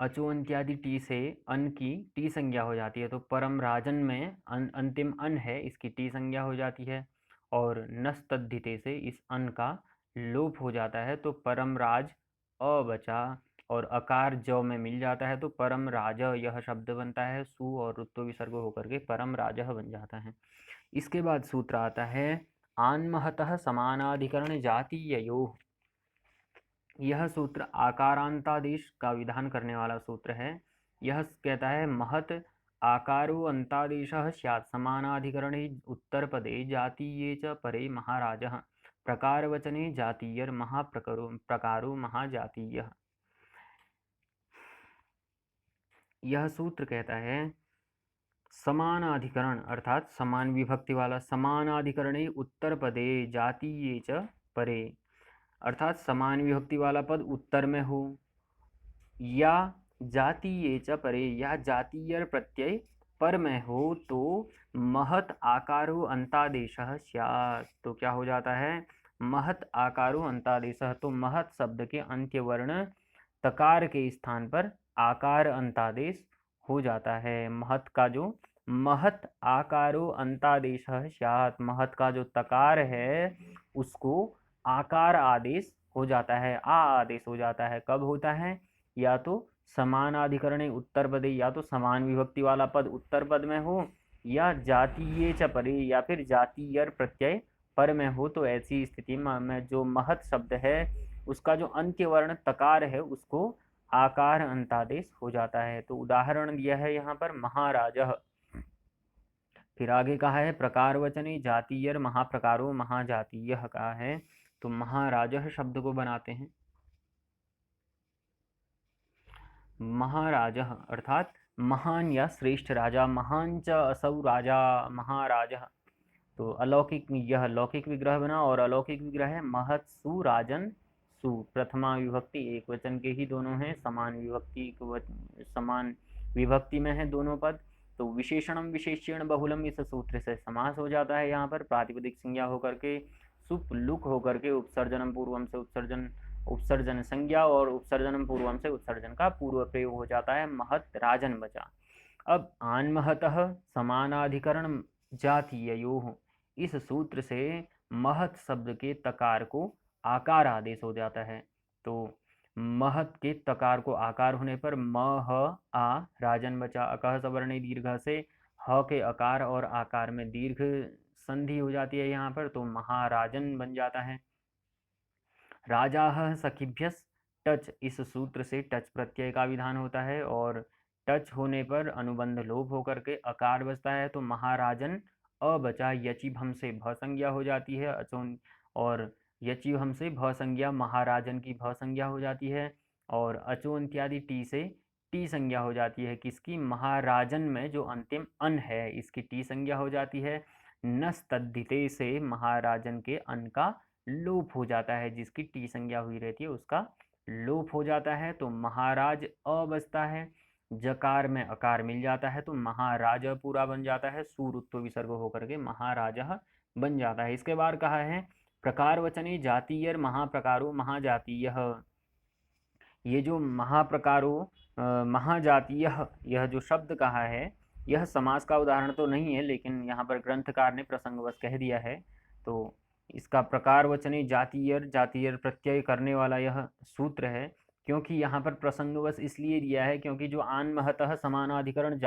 अचो इत्यादि टी से अन की टी संज्ञा हो जाती है, तो परम राजन में अंतिम अन है, इसकी टी संज्ञा हो जाती है। और नस तद्धिते से इस अन का लोप हो जाता है, तो परम राज अ बचा, और अकार ज में मिल जाता है, तो परम राज यह शब्द बनता है, सु और रुत्व विसर्ग होकर के परम राजः बन जाता है। इसके बाद सूत्र आता है, आन्महतः समानाधिकरण जातीययोः। यह सूत्र आकारांतादेश का विधान करने वाला सूत्र है। यह कहता है, महत आकारो अंतादेशः स्यात् समानाधिकरणे उत्तरपदे जातीये च परे महाराजः, प्रकारवचने जातीयर प्रकारो महाजातीयः। यह सूत्र कहता है, समानाधिकरण अर्थात समान विभक्ति वाला, समानाधिकरणे उत्तर पदे जातीये च परे, अर्थात समान विभक्ति वाला पद उत्तर में हो, या जातीये च परे, या जातीय प्रत्यय पर में हो, तो महत आकारो अंतादेशः स्यात्। तो क्या हो जाता है, महत आकारो अंतादेशः, तो महत शब्द के अंत्य वर्ण तकार के स्थान पर आकार अंतादेश हो जाता है। महत का जो महत आकारो अंतादेशः स्यात्, महत का जो तकार है उसको आकार आदेश हो जाता है, आ आदेश हो जाता है। कब होता है, या तो समानाधिकरणे उत्तर पदे, या तो समान विभक्ति वाला पद उत्तर पद में हो, या जातीय च परे, या फिर जातीयर प्रत्यय पर में हो। तो ऐसी स्थिति में जो महत शब्द है उसका जो अंत्य वर्ण तकार है उसको आकार अंतादेश हो जाता है। तो उदाहरण दिया है यहाँ पर महाराजः। फिर आगे कहा है, प्रकार वचने जातीयर महाप्रकारो महाजातीयः कहा है। तो महाराजः शब्द को बनाते हैं, महाराजः अर्थात महान या श्रेष्ठ राजा, महान च असौ राजा महाराजः। तो अलौकिक, यह लौकिक विग्रह बना, और अलौकिक विग्रह है महत सु राजन सु, प्रथमा विभक्ति एक वचन के ही दोनों हैं, समान विभक्ति में है दोनों पद। तो विशेषणम विशेष्येण बहुलम, इस सूत्र से समास हो जाता है। यहाँ पर प्रातिपदिक संज्ञा होकर के सुप लुक होकर के उपसर्जनम पूर्वम से उपसर्जन संज्ञा, और उपसर्जनम पूर्वम से उत्सर्जन का पूर्व प्रयोग हो जाता है, महत राजन बचा। अब आन्महतः समानाधिकरण जातीययोः, इस सूत्र से महत शब्द के तकार को आकार आदेश हो जाता है। तो महत के तकार को आकार होने पर मह आ राजन बचा, अकह सवर्णे दीर्घ से ह के अकार और आकार में दीर्घ संधि हो जाती है यहाँ पर, तो महाराजन बन जाता है। राजाः सखिभ्यस् टच, इस सूत्र से टच प्रत्यय का विधान होता है, और टच होने पर अनुबंध लोप होकर के अकार बचता है, तो महाराजन अ बचा, यचिभम से भ संज्ञा हो जाती है अचोन, और यचिभम से भ संज्ञा महाराजन की भ संज्ञा हो जाती है, और अचोन इत्यादि टी से टी संज्ञा हो जाती है, किसकी, महाराजन में जो अंतिम अन है इसकी टी संज्ञा हो जाती है। नस तद्धिते से महाराजन के अन का लोप हो जाता है, जिसकी टी संज्ञा हुई रहती है उसका लोप हो जाता है, तो महाराज अ बचता है, जकार में अकार मिल जाता है, तो महाराज पूरा बन जाता है, सूरुत्व विसर्ग होकर के महाराजः बन जाता है। इसके बाद कहा है, प्रकार वचने जातीयर महाप्रकारो महाजातीयः। ये जो महाप्रकारो महाजातीयः यह जो शब्द कहा है, यह समास का उदाहरण तो नहीं है, लेकिन यहाँ पर ग्रंथकार ने प्रसंगवश कह दिया है। तो इसका प्रकार वचने जातीयर प्रत्यय करने वाला यह सूत्र है, क्योंकि यहाँ पर प्रसंगवश इसलिए दिया है क्योंकि जो आन्महतः समानाधिकरण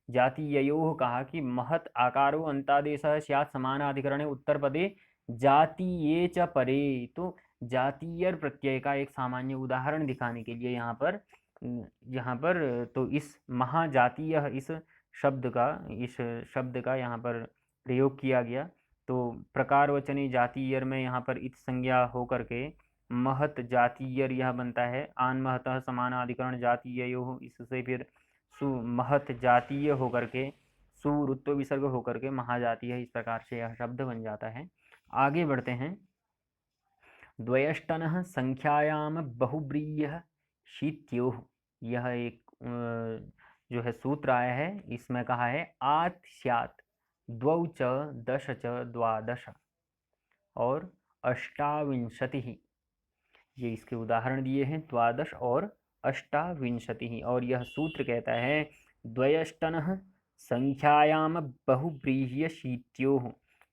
जातीययोः कहा कि महत् आकारो अन्तादेशः स्यात् समानाधिकरणे उत्तरपदे जातीये च परे। तो जातीयर प्रत्यय का एक सामान्य उदाहरण दिखाने के लिए यहाँ पर तो इस महाजातीय इस शब्द का यहाँ पर प्रयोग किया गया। तो प्रकार वचने जातीयर में यहाँ पर इत संज्ञा होकर के महत जातीयर यह बनता है। आन महतः समानाधिकरण जातीययोः, इससे फिर सु महत जातीय होकर के सुरुत्व विसर्ग होकर के महाजातीय, इस प्रकार से यह शब्द बन जाता है। आगे बढ़ते हैं। द्वयष्टनः संख्यायाम बहुब्रीयः शीत्योः, यह एक जो है सूत्र आया है, इसमें कहा है आत् स्यात् द्वौ च दश च द्वादश और अष्टाविंशतिः। ये इसके उदाहरण दिए हैं, द्वादश और अष्टाविंशतिः। और यह सूत्र कहता है द्वयष्टनः संख्यायाम बहुब्रीह्य शीत्योः,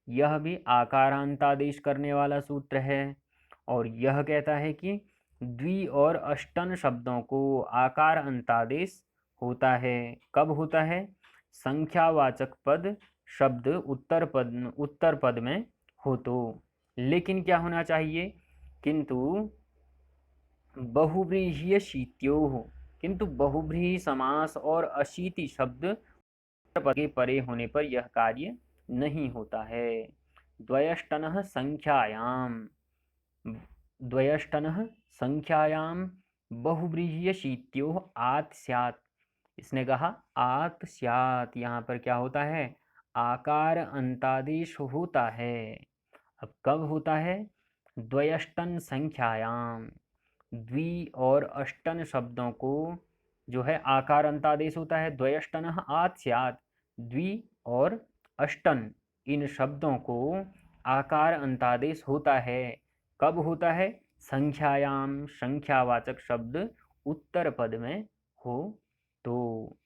यह भी आकारांतादेश करने वाला सूत्र है। और यह कहता है कि द्वि और अष्टन शब्दों को आकार अंतादेश होता है। कब होता है? संख्यावाचक पद शब्द उत्तर पद में हो तो। लेकिन क्या होना चाहिए? किंतु बहुव्रीह्य शीत्योः, किंतु बहुव्रीहि समास और अशीति शब्द पद के परे होने पर यह कार्य नहीं होता है। द्वयष्टनः संख्यायाम बहुव्रीह्य शीत्योः आत् स्यात्, इसने कहा आत् स्यात्, यहाँ पर क्या होता है? आकार अंतादेश होता है। अब कब होता है? द्वयष्टन संख्यायाम, द्वि और अष्टन शब्दों को जो है आकार अंतादेश होता है। द्वयष्टनः आत् स्यात्, द्वि और अष्टन इन शब्दों को आकार अंतादेश होता है। कब होता है? संख्यायाम, संख्यावाचक शब्द उत्तर पद में हो तो।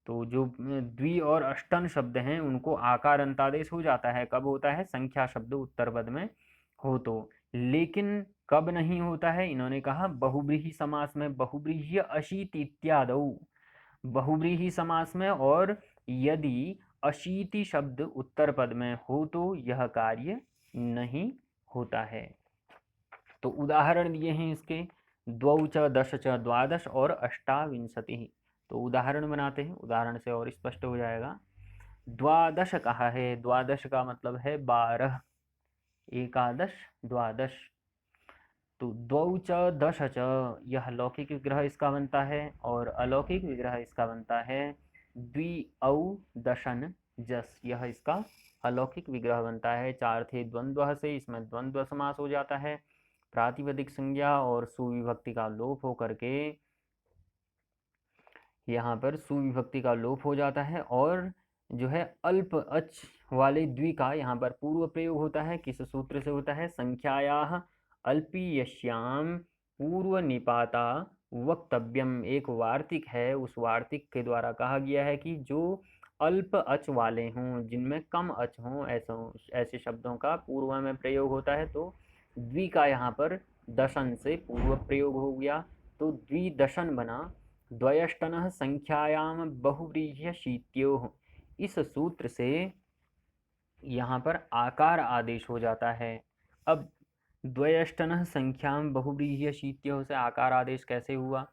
तो जो द्वि और अष्टन शब्द हैं उनको आकार अंतादेश हो जाता है। कब होता है? संख्या शब्द उत्तर पद में हो तो। लेकिन कब नहीं होता है? इन्होंने कहा बहुव्रीहि समास में, बहुव्रीह्य अशीति इत्यादौ, बहुव्रीहि समास में और यदि अशीति शब्द उत्तर पद में हो तो यह कार्य नहीं होता है। तो उदाहरण दिए हैं इसके, द्वौ च दश च द्वादश और अष्टाविंशतिः। तो उदाहरण बनाते हैं, उदाहरण से और स्पष्ट हो जाएगा। द्वादश कहा है, द्वादश का मतलब है 12, एकादश द्वादश। तो द्वौ च दश च, यह लौकिक विग्रह इसका बनता है और अलौकिक विग्रह इसका बनता है द्वि औ दशन जस, यह इसका अलौकिक विग्रह बनता है। चार थे द्वंद्व से, इसमें द्वंद्व समास हो जाता है। प्रातिपदिक संज्ञा और सुविभक्ति का लोप हो करके यहाँ पर सुविभक्ति का लोप हो जाता है और जो है अल्प अच वाले द्वि का यहाँ पर पूर्व प्रयोग होता है। किस सूत्र से होता है? संख्यायाः अल्पीयस्याम पूर्व निपाता वक्तव्यम, एक वार्तिक है, उस वार्तिक के द्वारा कहा गया है कि जो अल्प अच वाले हों, जिनमें कम अच हों, ऐसे शब्दों का पूर्व में प्रयोग होता है। तो द्वि का यहाँ पर दशन से पूर्व प्रयोग हो गया, तो द्विदशन बना। द्वयष्टनः संख्यायाम बहुव्रीह्य शीत्योः, इस सूत्र से यहाँ पर आकार आदेश हो जाता है। अब द्वयष्टनः संख्याम बहुव्रीह्य शीत्योः से आकार आदेश कैसे हुआ?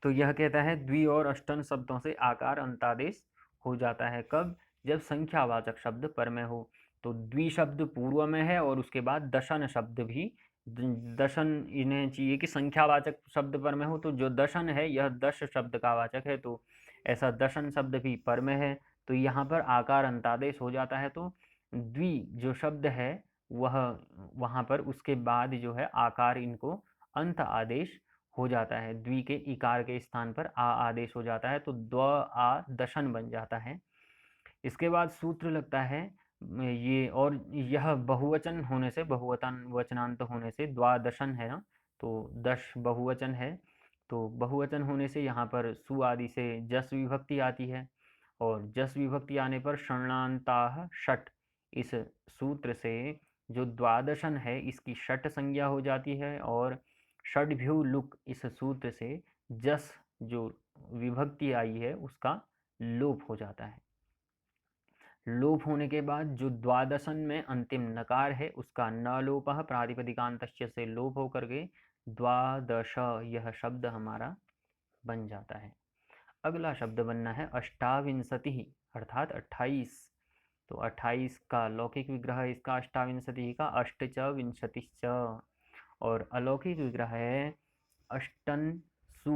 तो यह कहता है द्वि और अष्टन शब्दों से आकार अंतादेश हो जाता है। कब? जब संख्यावाचक शब्द पर में हो। तो द्वि शब्द पूर्व में है और उसके बाद दशन शब्द भी, दशन इन्हें चाहिए कि संख्यावाचक शब्द पर में हो, तो जो दशन है यह दश शब्द का वाचक है, तो ऐसा दशन शब्द भी पर में है, तो यहाँ पर आकार अंतादेश हो जाता है। तो द्वि जो शब्द है वह वहाँ पर उसके बाद जो है आकार इनको अंत आदेश हो जाता है। द्वि के इकार के स्थान पर आ आदेश हो जाता है, तो द्व आ दशन बन जाता है। इसके बाद सूत्र लगता है ये, और यह बहुवचन होने से, बहुवचन वचनांत होने से द्वादशन है ना, तो 10 बहुवचन है, तो बहुवचन होने से यहाँ पर सु आदि से जस विभक्ति आती है और जस विभक्ति आने पर षण्णान्ताः षट, इस सूत्र से जो द्वादशन है इसकी षट संज्ञा हो जाती है और षड्भ्यू लुक, इस सूत्र से जस जो विभक्ति आई है उसका लोप हो जाता है। लोप होने के बाद जो द्वादशन में अंतिम नकार है उसका न लोपः प्रातिपदिकांतस्य से लोप होकर के द्वादश यह शब्द हमारा बन जाता है। अगला शब्द बनना है अष्टाविंशति अर्थात 28। तो 28 का लौकिक विग्रह है इसका अष्टाविंशति का अष्ट च विंशतिश्च, और अलौकिक विग्रह है अष्टन सु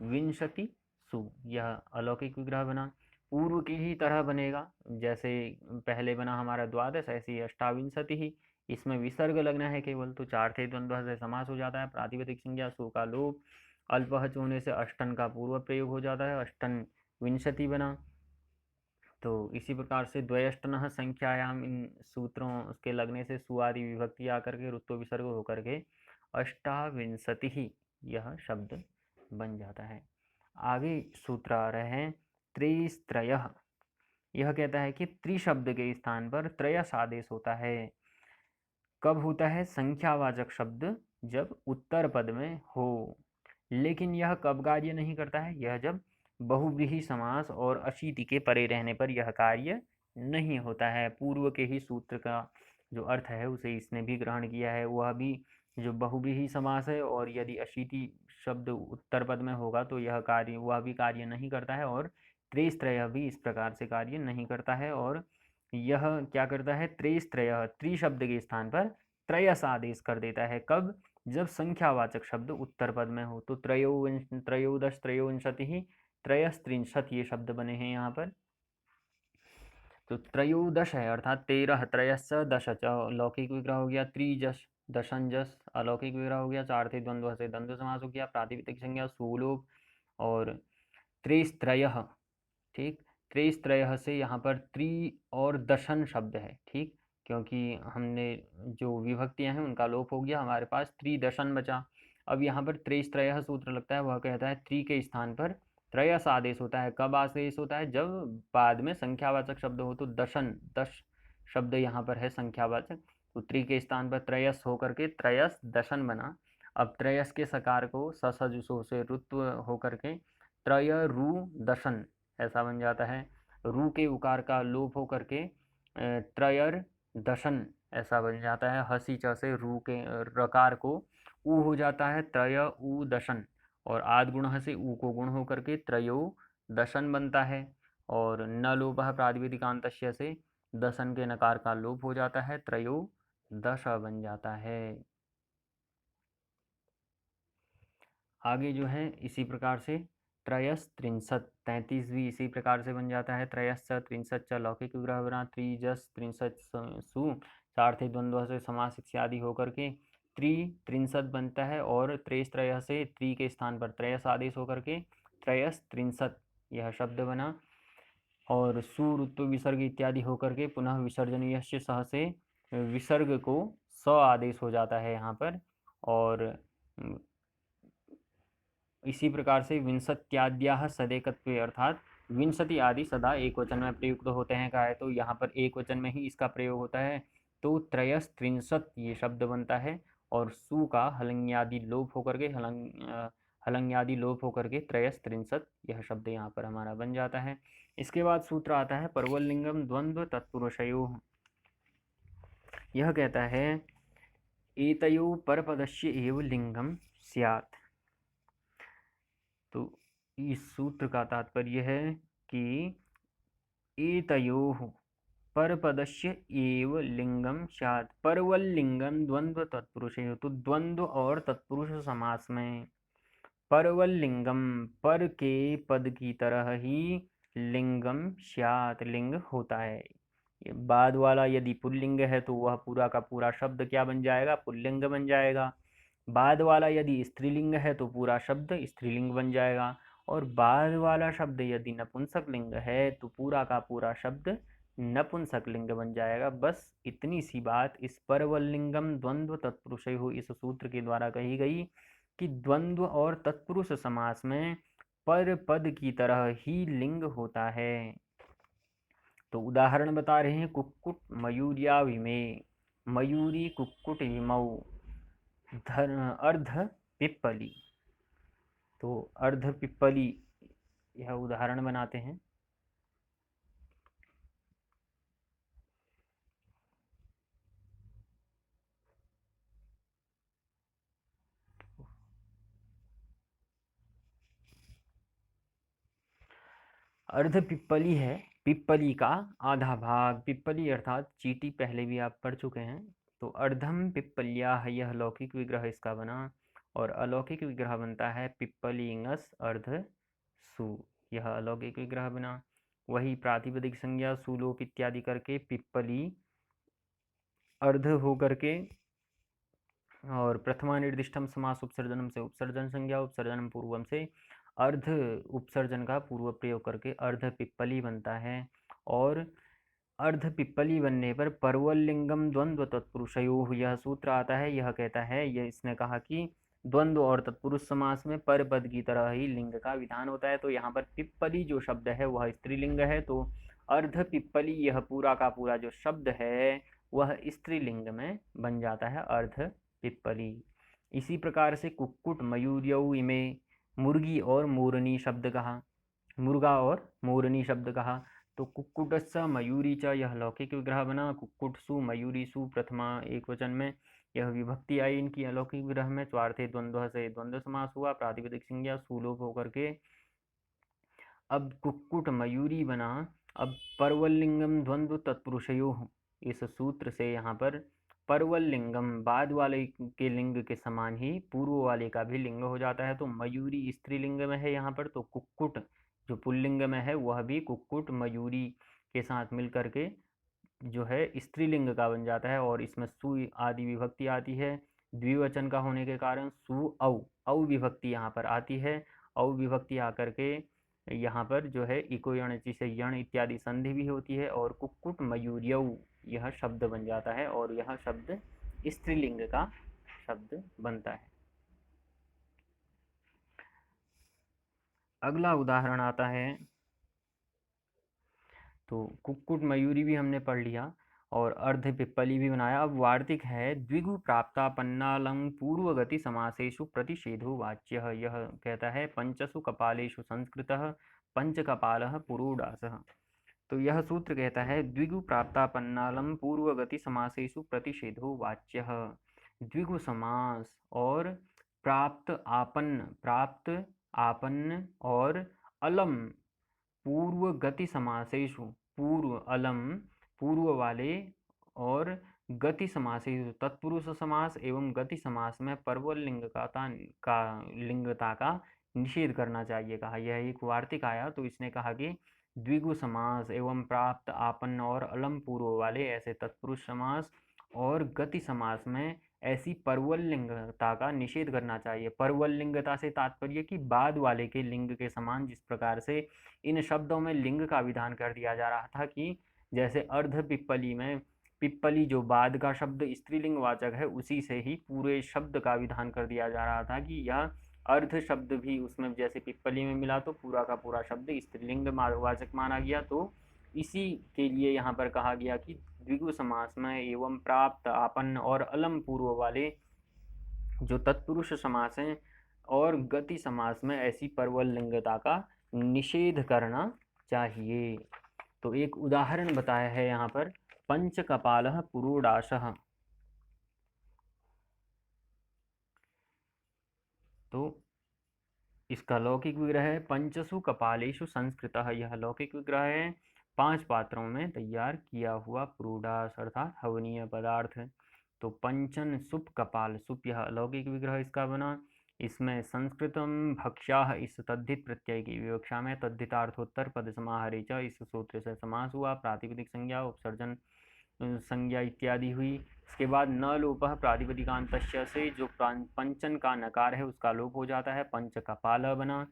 विंशति सु। यह अलौकिक विग्रह बना, पूर्व की ही तरह बनेगा, जैसे पहले बना हमारा द्वादश ऐसे ही अष्टाविंशति ही। इसमें विसर्ग लगना है केवल, तो चार थे द्वंद्व से समास हो जाता है। प्रातिपदिक संज्ञा सु का लोप, अल्पहच होने से अष्टन का पूर्व प्रयोग हो जाता है, अष्टन विंशति बना। तो इसी प्रकार से द्वयष्टन संख्यायाम इन सूत्रों के लगने से सुआदि विभक्ति आकर के रुत्व विसर्ग होकर के अष्टाविंशति ही यह शब्द बन जाता है। आगे सूत्र आ रहे हैं त्रिस्त्रयः। यह कहता है कि त्रिशब्द के स्थान पर त्रयस आदेश होता है। कब होता है? संख्यावाचक शब्द जब उत्तर पद में हो। लेकिन यह कब कार्य नहीं करता है? यह जब बहुव्रीहि समास और अशीति के परे रहने पर यह कार्य नहीं होता है। पूर्व के ही सूत्र का जो अर्थ है उसे इसने भी ग्रहण किया है, वह भी जो बहुव्रीहि समास है, और यदि अशीति शब्द उत्तर पद में होगा तो यह कार्य वह भी कार्य नहीं करता है, और त्रिस्त्रयः भी इस प्रकार से कार्य नहीं करता है। और यह क्या करता है? त्रिस्त्रयः त्रिशब्द के स्थान पर त्रयस आदेश कर देता है। कब? जब संख्यावाचक शब्द उत्तर पद में हो। तो त्रयोदश त्रयोविंशति ही त्रयस्त्रिंशत् ये शब्द बने हैं यहाँ पर। तो त्रयोदश है अर्थात 13, त्रयश्च दश च लौकिक विग्रह हो गया, त्रिजश दशंजस अलौकिक विग्रह हो गया, चार थे द्वंद्व से द्वंद्व समास हो गया, प्रातिपदिक संज्ञा सुलोप, और त्रिस्त्रयः। ठीक, त्रिस्त्रयः से यहाँ पर त्रि और दशन शब्द है। ठीक, क्योंकि हमने जो विभक्तियां हैं उनका लोप हो गया, हमारे पास त्रिदशन बचा। अब यहाँ पर त्रिस्त्रयः सूत्र लगता है, वह कहता है त्रि के स्थान पर त्रयस आदेश होता है। कब आदेश होता है? जब बाद में संख्यावाचक शब्द हो। तो दशन, दश शब्द यहाँ पर है संख्यावाचक, तो त्रि के स्थान पर त्रयस होकर के त्रयस दशन बना। अब त्रयस के सकार को ससजुसो से रुत्व होकर के त्रय रु दशन ऐसा बन जाता है। रू के उकार का लोप होकर के त्रयर दशन ऐसा बन जाता है। हसी च से रू के रकार को ऊ हो जाता है, त्रय ऊ दशन, और आद गुण से ऊ को गुण होकर के त्रयो दशन बनता है। और न लोप प्रातिपदिकांतस्य से दशन के नकार का लोप हो जाता है, त्रयो दश बन जाता है। आगे जो है इसी प्रकार से त्रयस त्रिंशत् 33 भी इसी प्रकार से बन जाता है। त्रयश्च त्रिंशच्च लौकिक विग्रह बना, त्रिजस त्रिंशत् सु चार थे द्वंद्व से समास इत्यादि होकर के त्रिंशत् बनता है। और त्रिस्त्रयः से त्रि के स्थान पर त्रयस आदेश होकर के त्रयस त्रिंशत् यह शब्द बना। और सुरुत्व विसर्ग इत्यादि होकर के पुनः विसर्जनीय सह से विसर्ग को स आदेश हो जाता है यहाँ पर। और इसी प्रकार से विंशत्याद्याः सदेकत्वे अर्थात विंशति आदि सदा एक वचन में प्रयुक्त होते हैं कहा है, तो यहाँ पर एक वचन में ही इसका प्रयोग होता है। तो त्रयस त्रिंशत् ये शब्द बनता है, और सु का हलंग्यादि लोप होकर के हलंग्यादि लोप होकर के त्रयस त्रिंशत् यह शब्द यहाँ पर हमारा बन जाता है। इसके बाद सूत्र आता है परवलिंगम द्वंद्व तत्पुरुषयोः। यह कहता है एतयो परपदस्य एव लिंगम स्यात्। तो इस सूत्र का तात्पर्य है कि एतयोः परपदस्य एव लिंगम स्यात्। परवल लिंगम द्वंद्व तत्पुरुषयोः, तो द्वंद्व और तत्पुरुष समास में परवल लिंगम पर के पद की तरह ही लिंगम स्यात् लिंग होता है। बाद वाला यदि पुल्लिंग है तो वह पूरा का पूरा शब्द क्या बन जाएगा? पुल्लिंग बन जाएगा। बाद वाला यदि स्त्रीलिंग है तो पूरा शब्द स्त्रीलिंग बन जाएगा। और बाद वाला शब्द यदि नपुंसक लिंग है तो पूरा का पूरा शब्द नपुंसक लिंग बन जाएगा। बस इतनी सी बात इस परवलिंगम द्वंद्व तत्पुरुषयोः इस सूत्र के द्वारा कही गई कि द्वंद्व और तत्पुरुष समास में पर पद की तरह ही लिंग होता है। तो उदाहरण बता रहे हैं, कुक्कुट मयूरिया विमे, मयूरी कुक्कुट विमौ, अर्ध पिप्पली। तो अर्ध पिप्पली यह उदाहरण बनाते हैं। अर्ध पिप्पली है पिप्पली का आधा भाग। पिप्पली अर्थात चींटी, पहले भी आप पढ़ चुके हैं। तो अर्धम पिप्पल्या, यह लौकिक विग्रह इसका बना, और अलौकिक विग्रह बनता है पिप्पलिंगस अर्ध सु, यह अलौकिक विग्रह बना। वही प्रातिपदिक संज्ञा सुलोप इत्यादि करके पिप्पली अर्ध हो करके, और प्रथमा निर्दिष्टम समास उपसर्जनम से उपसर्जन संज्ञा, उपसर्जनम पूर्वम से अर्ध उपसर्जन का पूर्व प्रयोग करके अर्ध पिप्पली बनता है। और अर्ध पिप्पली बनने पर परवलिंगम द्वंद्व तत्पुरुषयोः, यह सूत्र आता है। यह कहता है, यह इसने कहा कि द्वंद्व और तत्पुरुष समास में पर पद की तरह ही लिंग का विधान होता है। तो यहाँ पर पिप्पली जो शब्द है वह स्त्रीलिंग है, तो अर्ध पिप्पली यह पूरा का पूरा जो शब्द है वह स्त्रीलिंग में बन जाता है, अर्ध पिप्पली। इसी प्रकार से कुक्कुट मयूर्यौ इमे, मुर्गी और मोरनी शब्द कहा, मुर्गा और मोरनी शब्द कहा। तो कुक्कुटस्स मयूरी च, यह लौकिक विग्रह बना। कुक्कुटसु मयूरीसु प्रथमा एक वचन में, यह विभक्ति आई इनकी अलौकिक विग्रह में। स्वार्थे द्वंद्व से द्वंद्व समास हुआ, प्रातिपदिक संज्ञा सुलोप होकर के अब कुक्कुट मयूरी बना। अब परवलिंगम द्वंद्व तत्पुरुषयोः, इस सूत्र से यहाँ पर परवलिंगम बाद वाले के लिंग के समान ही पूर्व वाले का भी लिंग हो जाता है। तो मयूरी स्त्रीलिंग में है यहाँ पर, तो कुक्कुट जो पुल्लिंग में है वह भी कुक्कुट मयूरी के साथ मिल करके जो है स्त्रीलिंग का बन जाता है। और इसमें सु आदि विभक्ति आती है, द्विवचन का होने के कारण सु औ विभक्ति यहाँ पर आती है। औ विभक्ति आकर के यहाँ पर जो है इको यण से यण इत्यादि संधि भी होती है, और कुक्कुट मयूर्यौ यह शब्द बन जाता है, और यह शब्द स्त्रीलिंग का शब्द बनता है। अगला उदाहरण आता है, तो कुक्कुट मयूरी भी हमने पढ़ लिया और अर्ध पिप्पली भी बनाया। अब वार्तिक है, द्विगु प्राप्तापन्नालं पूर्वगति समासेषु प्रतिषेधो वाच्यः, यह कहता है पंचसु कपालेषु संस्कृतः पंचकपालः पुरोडासः। तो यह सूत्र कहता है, द्विगु प्राप्तापन्नालं पूर्वगति समासेषु प्रतिषेधो वाच्यः। द्विगु समास और प्राप्त आपन्न और अलम पूर्व गति समासेषु, पूर्व अलम पूर्व वाले, और गति समासेषु तत्पुरुष समास एवं गति समास में परवल लिंगता का निषेध करना चाहिए कहा। यह एक वार्तिक आया, तो इसने कहा कि द्विगु समास एवं प्राप्त आपन्न और अलम पूर्व वाले ऐसे तत्पुरुष समास और गति समास में ऐसी परवल लिंगता का निषेध करना चाहिए। परवल लिंगता से तात्पर्य कि बाद वाले के लिंग के समान, जिस प्रकार से इन शब्दों में लिंग का विधान कर दिया जा रहा था कि जैसे अर्ध पिप्पली में पिप्पली जो बाद का शब्द स्त्रीलिंग वाचक है, उसी से ही पूरे शब्द का विधान कर दिया जा रहा था कि यह अर्ध शब्द भी उसमें जैसे पिप्पली में मिला तो पूरा का पूरा शब्द स्त्रीलिंग वाचक माना गया। तो इसी के लिए यहाँ पर कहा गया कि द्विगु समास में एवं प्राप्त आपन्न और अलम पूर्व वाले जो तत्पुरुष समास हैं और गति समास में ऐसी परवल लिंगता का निषेध करना चाहिए। तो एक उदाहरण बताया है यहाँ पर, पंचकपालः पुरोडासः। तो इसका लौकिक विग्रह है, पंचसु कपालेषु संस्कृतः, यह लौकिक विग्रह है, 5 पात्रों में तैयार किया हुआ पुरोडास अर्थात हवनीय पदार्थ। तो पंचन सुप कपाल, सुप यह अलौकिक विग्रह इसका बना। इसमें संस्कृतम भक्ष्याः इस तद्धित प्रत्यय की विवक्षा में तद्धितार्थोत्तर पद समाहारे च इस सूत्र से समास हुआ। प्रातिपदिक संज्ञा उपसर्जन संज्ञा इत्यादि हुई। इसके बाद न लोपः प्रातिपदिकांतस्य से जो पंचन का नकार है उसका लोप हो जाता है, पंच कपाल बना।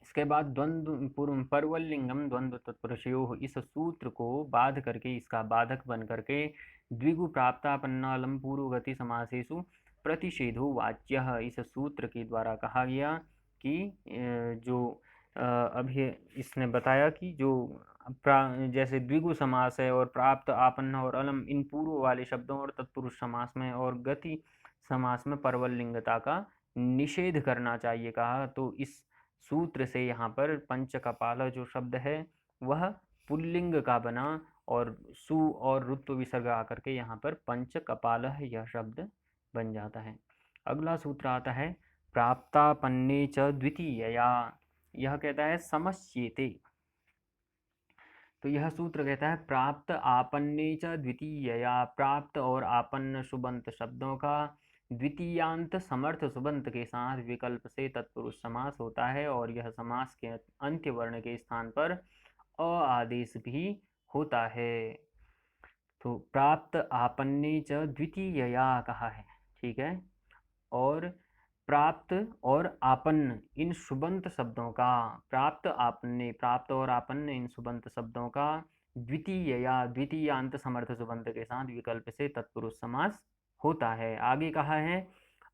इसके बाद द्वंद्व परवल लिंगम द्वंद्व तत्पुरुषयोः, इस सूत्र को बाध करके इसका बाधक बन करके द्विगु प्राप्तापन्नालम पूर्वगति समासेषु प्रतिषेधो वाच्यः, इस सूत्र के द्वारा कहा गया कि जो अभी इसने बताया कि जो जैसे द्विगु समास है और प्राप्त आपन्न और अलम इन पूर्व वाले शब्दों और तत्पुरुष समास में और गति समास में परवल लिंगता का निषेध करना चाहिए कहा, तो इस सूत्र से यहाँ पर पंचकपाल जो शब्द है वह पुल्लिंग का बना और सु और रुत्व विसर्ग आकर के यहाँ पर पंचकपाल यह शब्द बन जाता है। अगला सूत्र आता है प्राप्तापन्ने च द्वितीयया। यह कहता है समस्येते। तो यह सूत्र कहता है प्राप्त आपन्ने च द्वितीयया, प्राप्त और आपन्न सुबंत शब्दों का द्वितीयांत समर्थ सुबंत के साथ विकल्प से तत्पुरुष समास होता है और यह समास के अंत्य वर्ण के स्थान पर अ आदेश भी होता है। तो प्राप्त आपन्ने च द्वितीयया कहा है, ठीक है। और प्राप्त और आपन्न इन सुबंत शब्दों का, प्राप्त आपन्ने, प्राप्त और आपन्न इन सुबंत शब्दों का द्वितीयया द्वितीयांत समर्थ सुबंत के साथ विकल्प से तत्पुरुष समास होता है। आगे कहा है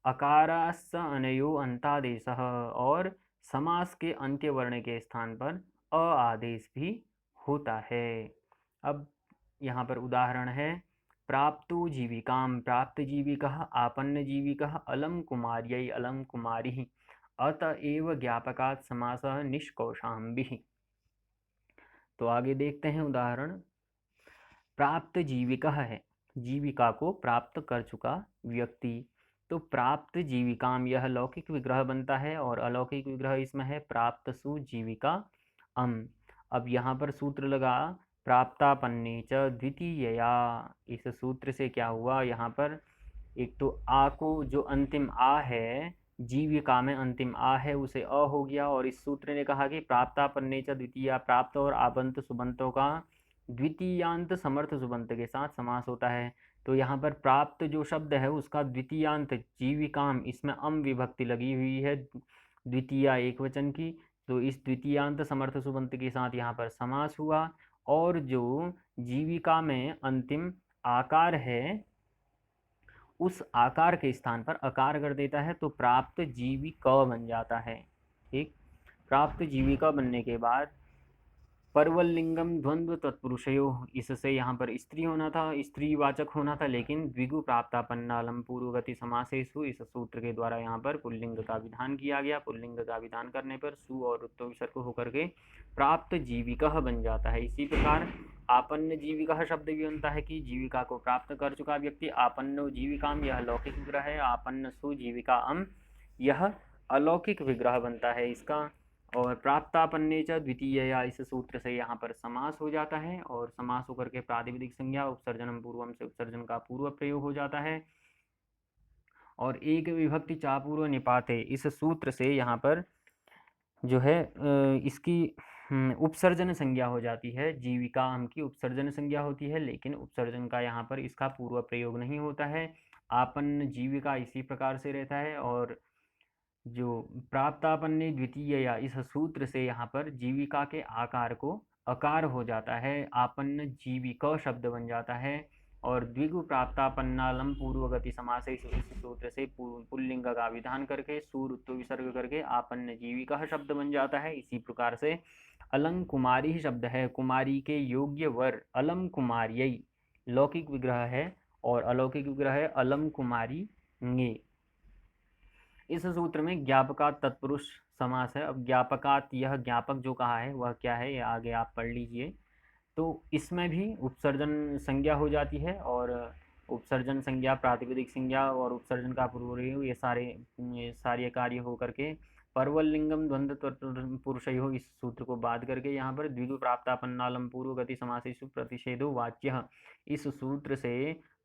अकारास् अनयो अंतादेशः, और समास के अंत्य वर्ण के स्थान पर अ आदेश भी होता है। अब यहाँ पर उदाहरण है प्राप्तो जीविकाम, प्राप्त जीविका आपन्न जीविका अलम कुमार्यै अलम कुमारी अतएव ज्ञापकात् समासः निष्कौशाम्बिः। तो आगे देखते हैं उदाहरण। प्राप्त जीविका है, जीविका को प्राप्त कर चुका व्यक्ति। तो प्राप्त जीविकाम यह लौकिक विग्रह बनता है और अलौकिक विग्रह इसमें है प्राप्त सु जीविका अम। अब यहाँ पर सूत्र लगा प्राप्तापन्ने च द्वितीयया। इस सूत्र से क्या हुआ, यहाँ पर एक तो आ को जो अंतिम आ है, जीविका में अंतिम आ है, उसे अ हो गया। और इस सूत्र ने कहा कि प्राप्तापन्ने च द्वितीया, प्राप्त और आबंत सुबंतों का द्वितीयांत समर्थ सुबंत के साथ समास होता है। तो यहाँ पर प्राप्त जो शब्द है उसका द्वितीयांत जीविकाम, इसमें अम विभक्ति लगी हुई है द्वितीया एक वचन की, तो इस द्वितीयांत समर्थ सुबंत के साथ यहाँ पर समास हुआ। और जो जीविका में अंतिम आकार है उस आकार के स्थान पर अकार कर देता है, तो प्राप्त जीविका बन जाता है। ठीक, प्राप्त जीविका बनने के बाद परवलिंगम द्वंद्व तत्पुरुषयो, इससे यहाँ पर स्त्री होना था, स्त्रीवाचक होना था, लेकिन द्विगु प्राप्तापन्नालम पूर्वगति समासेषु इस सूत्र के द्वारा यहाँ पर पुल्लिंग का विधान किया गया। पुल्लिंग का विधान करने पर सु और उत्तो विसर्ग होकर के प्राप्त जीविका बन जाता है। इसी प्रकार आपन्न जीविका शब्द भी बनता है कि जीविका को प्राप्त कर चुका व्यक्ति। आपन्नो जीविकाम यह लौकिक विग्रह है। आपन्न सु जीविका अम यह अलौकिक विग्रह बनता है इसका। और प्राप्तापन्ने च द्वितीयया इस सूत्र से यहाँ पर समास हो जाता है और समास होकर के प्रातिपदिक संज्ञा उपसर्जनम पूर्वम से उपसर्जन का पूर्व प्रयोग हो जाता है। और एक विभक्ति चापूर्व निपाते इस सूत्र से यहाँ पर जो है इसकी उपसर्जन संज्ञा हो जाती है। जीविका हम की उपसर्जन संज्ञा होती है, लेकिन उपसर्जन का यहाँ पर इसका पूर्व प्रयोग नहीं होता है। आपन्न जीविका इसी प्रकार से रहता है। और जो प्राप्तापन्ने द्वितीय या इस सूत्र से यहाँ पर जीविका के आकार को अकार हो जाता है, आपन्न जीविका शब्द बन जाता है। और द्विगु प्राप्तापन्नालम पूर्वगति समास इस सूत्र से पुल्लिंग का विधान करके सूर उत्तो विसर्ग करके आपन्न जीविका शब्द बन जाता है। इसी प्रकार से अलम कुमारी शब्द है, कुमारी के योग्य वर, अलम कुमार्यै लौकिक विग्रह है और अलौकिक विग्रह है अलम कुमारी ङे। इस सूत्र में ज्ञापकात तत्पुरुष समास है। अब ज्ञापकात यह ज्ञापक जो कहा है वह क्या है, ये आगे आप पढ़ लीजिए। तो इसमें भी उपसर्जन संज्ञा हो जाती है और उपसर्जन संज्ञा प्रातिपदिक संज्ञा और उपसर्जन का पूर्व ये सारे कार्य हो करके परवलिंगम द्वंद्व पुरुषयो इस सूत्र को बाध करके यहाँ पर द्विगु प्राप्तापन्नालम पूर्वगति समासेषु प्रतिषेधो वाच्य इस सूत्र से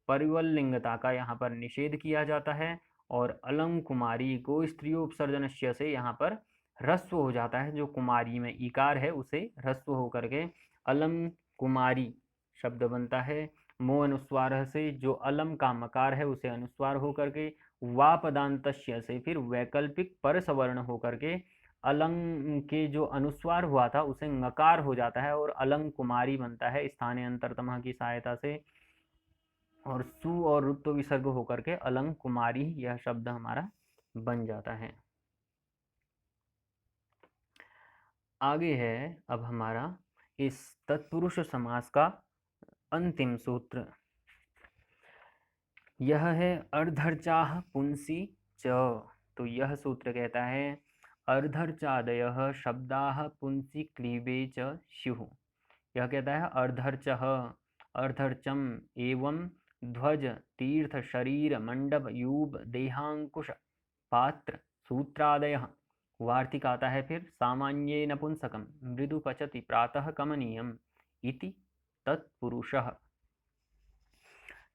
परिवलिंगता का यहाँ पर निषेध किया जाता है। और अलम कुमारी को स्त्रियो उपसर्जनस्य से यहाँ पर ह्रस्व हो जाता है। जो कुमारी में इकार है उसे ह्रस्व होकर के अलम कुमारी शब्द बनता है। मो अनुस्वार से जो अलम का मकार है उसे अनुस्वार होकर के वा पदांतस्य से फिर वैकल्पिक पर सवर्ण होकर के अलंग के जो अनुस्वार हुआ था उसे ङकार हो जाता है और अलंग कुमारी बनता है स्थानीय अंतरतम की सहायता से। और सु और रुत्व विसर्ग होकर के अलंग कुमारी यह शब्द हमारा बन जाता है। आगे है अब हमारा इस तत्पुरुष समास का अंतिम सूत्र। यह है अर्धर्चाह पुंसी च। तो यह सूत्र कहता है अर्धर्चादयः शब्दाः पुंसि क्लीबे च स्युः। यह कहता है अर्धर्चः अर्धर्चम एवं ध्वज तीर्थ शरीर मंडप यूप देहांकुश पात्र सूत्रादयः। वार्तिक आता है फिर सामान्ये नपुंसकम मृदु पचति प्रातः कमनीयम इति तत्पुरुषः।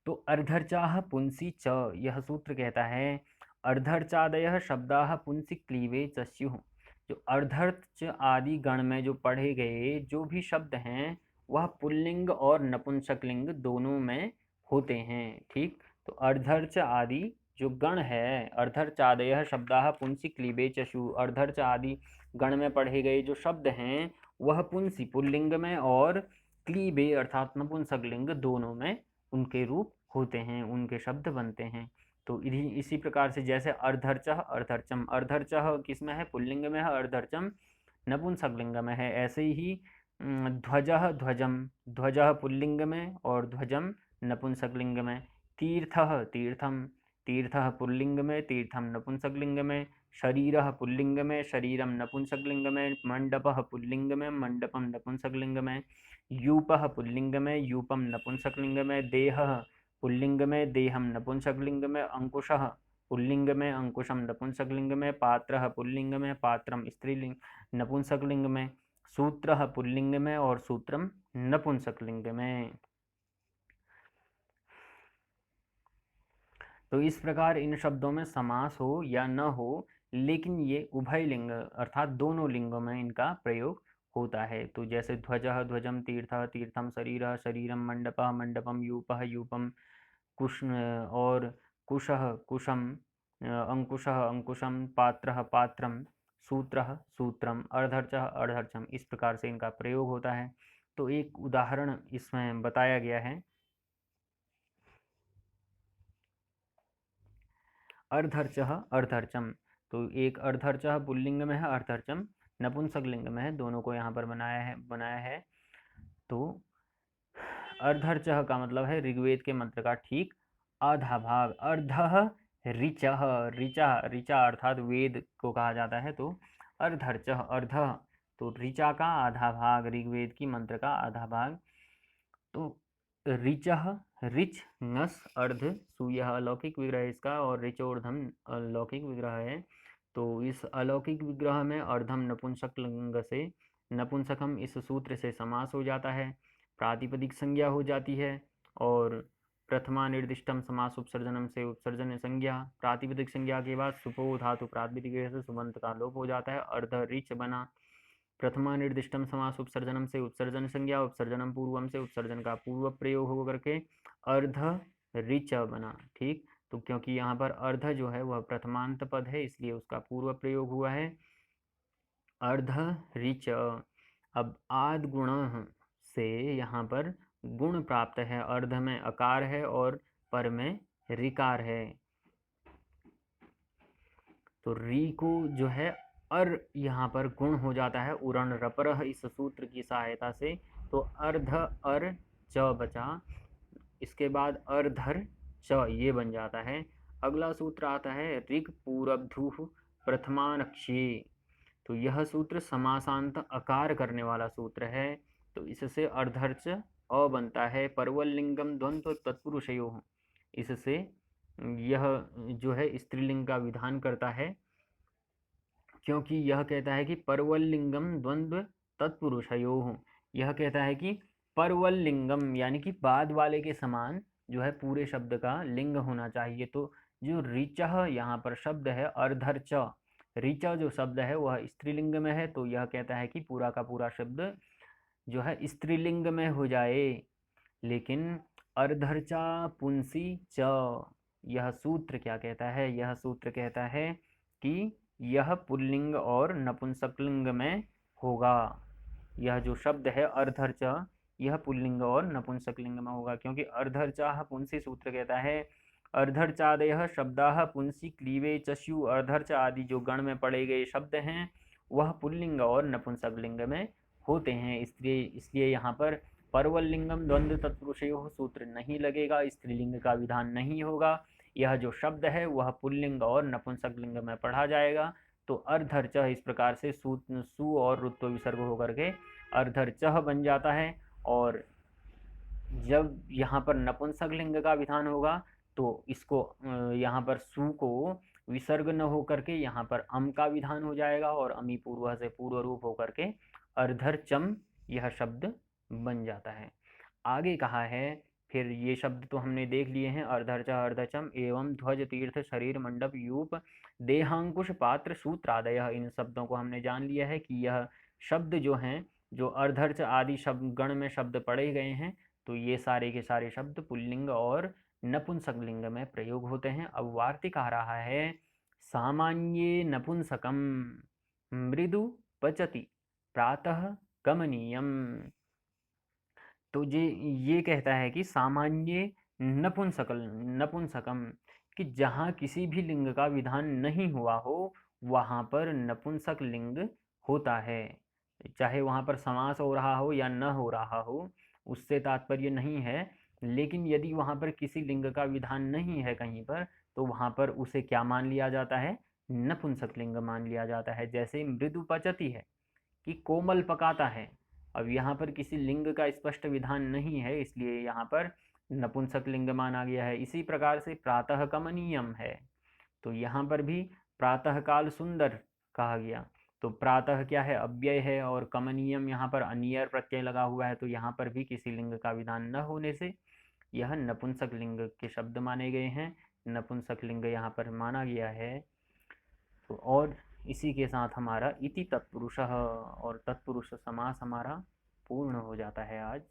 तो अर्धर्चाः पुंसि च, यह सूत्र कहता है अर्धर्चादयः शब्दाः पुंसि क्लीवे च स्युः। जो अर्धर्च आदि गण में जो पढ़े गए जो भी शब्द हैं वह पुल्लिंग और नपुंसकलिंग दोनों में होते हैं। ठीक, तो अर्धर्च आदि जो गण है, अर्धर्चादयः शब्दाः पुंसि क्लीबे च स्युः, अर्धर्च आदि गण में पढ़े गए जो शब्द हैं वह पुंसि पुल्लिंग में और क्लीबे अर्थात नपुंसकलिंग दोनों में उनके रूप होते हैं, उनके शब्द बनते हैं। तो इसी प्रकार से जैसे अर्धर्चः अर्धर्चम, अर्धर्चः किस में है? पुल्लिंग में है, अर्धर्चम नपुंसकलिंग में है। ऐसे ही ध्वजः ध्वजम, ध्वजः पुल्लिंग में और ध्वजम नपुंसकलिंग में। तीर्थः तीर्थम, तीर्थः पुल्लिंग में, तीर्थम नपुंसकलिंग में। शरीरः पुल्लिंग में, शरीरम नपुंसकलिंग में। मंडपः पुल्लिंग में, मंडपम नपुंसकलिंग में। यूपः पुल्लिंग में, यूपम नपुंसकलिंग में। देहः पुल्लिंग में, देहम नपुंसकलिंग में। अंकुशः पुल्लिंग में, अंकुशम नपुंसकलिंग में। पात्रः पुल्लिंग में, पात्रम स्त्रीलिंग नपुंसकलिंग में। सूत्रः पुल्लिंग में और सूत्रम नपुंसकलिंग में। तो इस प्रकार इन शब्दों में समास हो या न हो, लेकिन ये उभय लिंग अर्थात दोनों लिंगों में इनका प्रयोग होता है। तो जैसे ध्वजः ध्वजम, तीर्थः तीर्थम, शरीरः शरीरम, मंडपः मंडपम, यूपः यूपम, कुश और कुशः कुशम, अंकुशः अंकुशम, पात्रः पात्रम, सूत्रः सूत्रम, अर्धर्चः अर्धर्चम, इस प्रकार से इनका प्रयोग होता है। तो एक उदाहरण इसमें बताया गया है। अर्धर्चः अर्धर्चम, तो एक अर्धर्चः पुल्लिंग में है, अर्धर्चम नपुंसकलिंग में है, दोनों को यहाँ पर बनाया है। तो अर्धर्चः का मतलब है ऋग्वेद के मंत्र का ठीक आधा भाग। अर्धः ऋचः, ऋचा ऋचा अर्थात वेद को कहा जाता है। तो अर्धर्चः अर्धः, तो ऋचा का आधा भाग, ऋग्वेद की मंत्र का आधा भाग। तो ऋचः ऋच नस अर्ध सु, यह अलौकिक विग्रह है इसका, और ऋचोर्धम अलौकिक विग्रह है। तो इस अलौकिक विग्रह में अर्धम नपुंसकलिंग से नपुंसकम इस सूत्र से समास हो जाता है, प्रातिपदिक संज्ञा हो जाती है, और प्रथमा निर्दिष्टम समास उपसर्जनम से उपसर्जन संज्ञा, प्रातिपदिक संज्ञा के बाद सुपो धातु प्रातिपदिक से सुबंत का लोप हो जाता है, अर्ध ऋच बना। प्रथमा निर्दिष्टम समास उपसर्जनम से उपसर्जन संज्ञा, उपसर्जनम पूर्वम से उपसर्जन का पूर्व प्रयोग हो करके अर्ध ऋच बना। ठीक, तो क्योंकि यहाँ पर अर्ध जो है वह प्रथमांत पद है इसलिए उसका पूर्व प्रयोग हुआ है अर्ध ऋच। अब आद गुण से यहाँ पर गुण प्राप्त है, अर्ध में अकार है और पर में ऋकार है। तो री को जो है अर यहाँ पर गुण हो जाता है उरण रपरह इस सूत्र की सहायता से। तो अर्ध अर च बचा, इसके बाद अर्धर च ये बन जाता है। अगला सूत्र आता है ऋग पूरबधुः प्रथमानक्षी। तो यह सूत्र समासांत अकार करने वाला सूत्र है। तो इससे अर्धर्च अ बनता है। परवलिंगम द्वंद्व तत्पुरुषयोः, इससे यह जो है स्त्रीलिंग का विधान करता है, क्योंकि यह कहता है कि परवलिंगम द्वंद्व तत्पुरुषयोः। यह कहता है कि परवलिंगम यानी कि बाद वाले के समान जो है पूरे शब्द का लिंग होना चाहिए। तो जो ऋचः यहाँ पर शब्द है अर्धर्च, ऋच जो शब्द है वह स्त्रीलिंग में है, तो यह कहता है कि पूरा का पूरा शब्द जो है स्त्रीलिंग में हो जाए। लेकिन अर्धर्चा पुंसी च, यह सूत्र क्या कहता है? यह सूत्र कहता है कि यह पुल्लिंग और नपुंसकलिंग में होगा। यह जो शब्द है अर्धर्च यह पुल्लिंग और नपुंसकलिंग में होगा, क्योंकि अर्धर्चाः पुंसी सूत्र कहता है अर्धर्चादयः शब्दाः पुंसी क्लीवे चस्यु। अर्धर्च आदि जो गण में पढ़े गए शब्द हैं वह पुल्लिंग और नपुंसकलिंग में होते हैं। इसलिए यहाँ पर परवलिंगम द्वंद्व तत्पुरुषयोः सूत्र नहीं लगेगा, स्त्रीलिंग का विधान नहीं होगा। यह जो शब्द है वह पुल्लिंग और नपुंसकलिंग में पढ़ा जाएगा। तो अर्धर्चः इस प्रकार से सु और रुत्व विसर्ग होकर के अर्धर्चः बन जाता है। और जब यहाँ पर नपुंसकलिंग का विधान होगा तो इसको यहाँ पर सु को विसर्ग न होकर के यहाँ पर अम का विधान हो जाएगा और अमी पूर्व से पूर्व रूप होकर के अर्धर्चम यह शब्द बन जाता है। आगे कहा है, फिर ये शब्द तो हमने देख लिए हैं, अर्धर्च अर्धचम एवं ध्वज तीर्थ शरीर मंडप यूप देहांकुश पात्र सूत्रादय, इन शब्दों को हमने जान लिया है कि यह शब्द जो हैं, जो अर्धर्च आदि शब्द गण में शब्द पढ़े गए हैं, तो ये सारे के सारे शब्द पुल्लिंग और नपुंसकलिंग में प्रयोग होते हैं। अब वार्तिक आ रहा है, सामान्ये नपुंसकम मृदु पचति प्रातः कमनीयम। तो ये कहता है कि सामान्य नपुंसकम, कि जहाँ किसी भी लिंग का विधान नहीं हुआ हो वहाँ पर नपुंसक लिंग होता है। चाहे वहाँ पर समास हो रहा हो या न हो रहा हो, उससे तात्पर्य नहीं है, लेकिन यदि वहाँ पर किसी लिंग का विधान नहीं है कहीं पर, तो वहाँ पर उसे क्या मान लिया जाता है? नपुंसक लिंग मान लिया जाता है। जैसे मृदु पचती है कि कोमल पकाता है। अब यहाँ पर किसी लिंग का स्पष्ट विधान नहीं है, इसलिए यहाँ पर नपुंसक लिंग माना गया है। इसी प्रकार से प्रातः कमनीयम है, तो यहाँ पर भी प्रातः काल सुंदर कहा गया। तो प्रातः क्या है? अव्यय है, और कमनीयम यहाँ पर अनियर प्रत्यय लगा हुआ है, तो यहाँ पर भी किसी लिंग का विधान न होने से यह नपुंसक लिंग के शब्द माने गए हैं। नपुंसक लिंग यहाँ पर माना गया है। तो और इसी के साथ हमारा इति तत्पुरुषः और तत्पुरुष समास हमारा पूर्ण हो जाता है आज।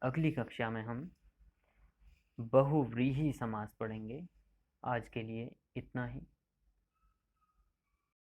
अगली कक्षा में हम बहुव्रीहि समास पढ़ेंगे। आज के लिए इतना ही।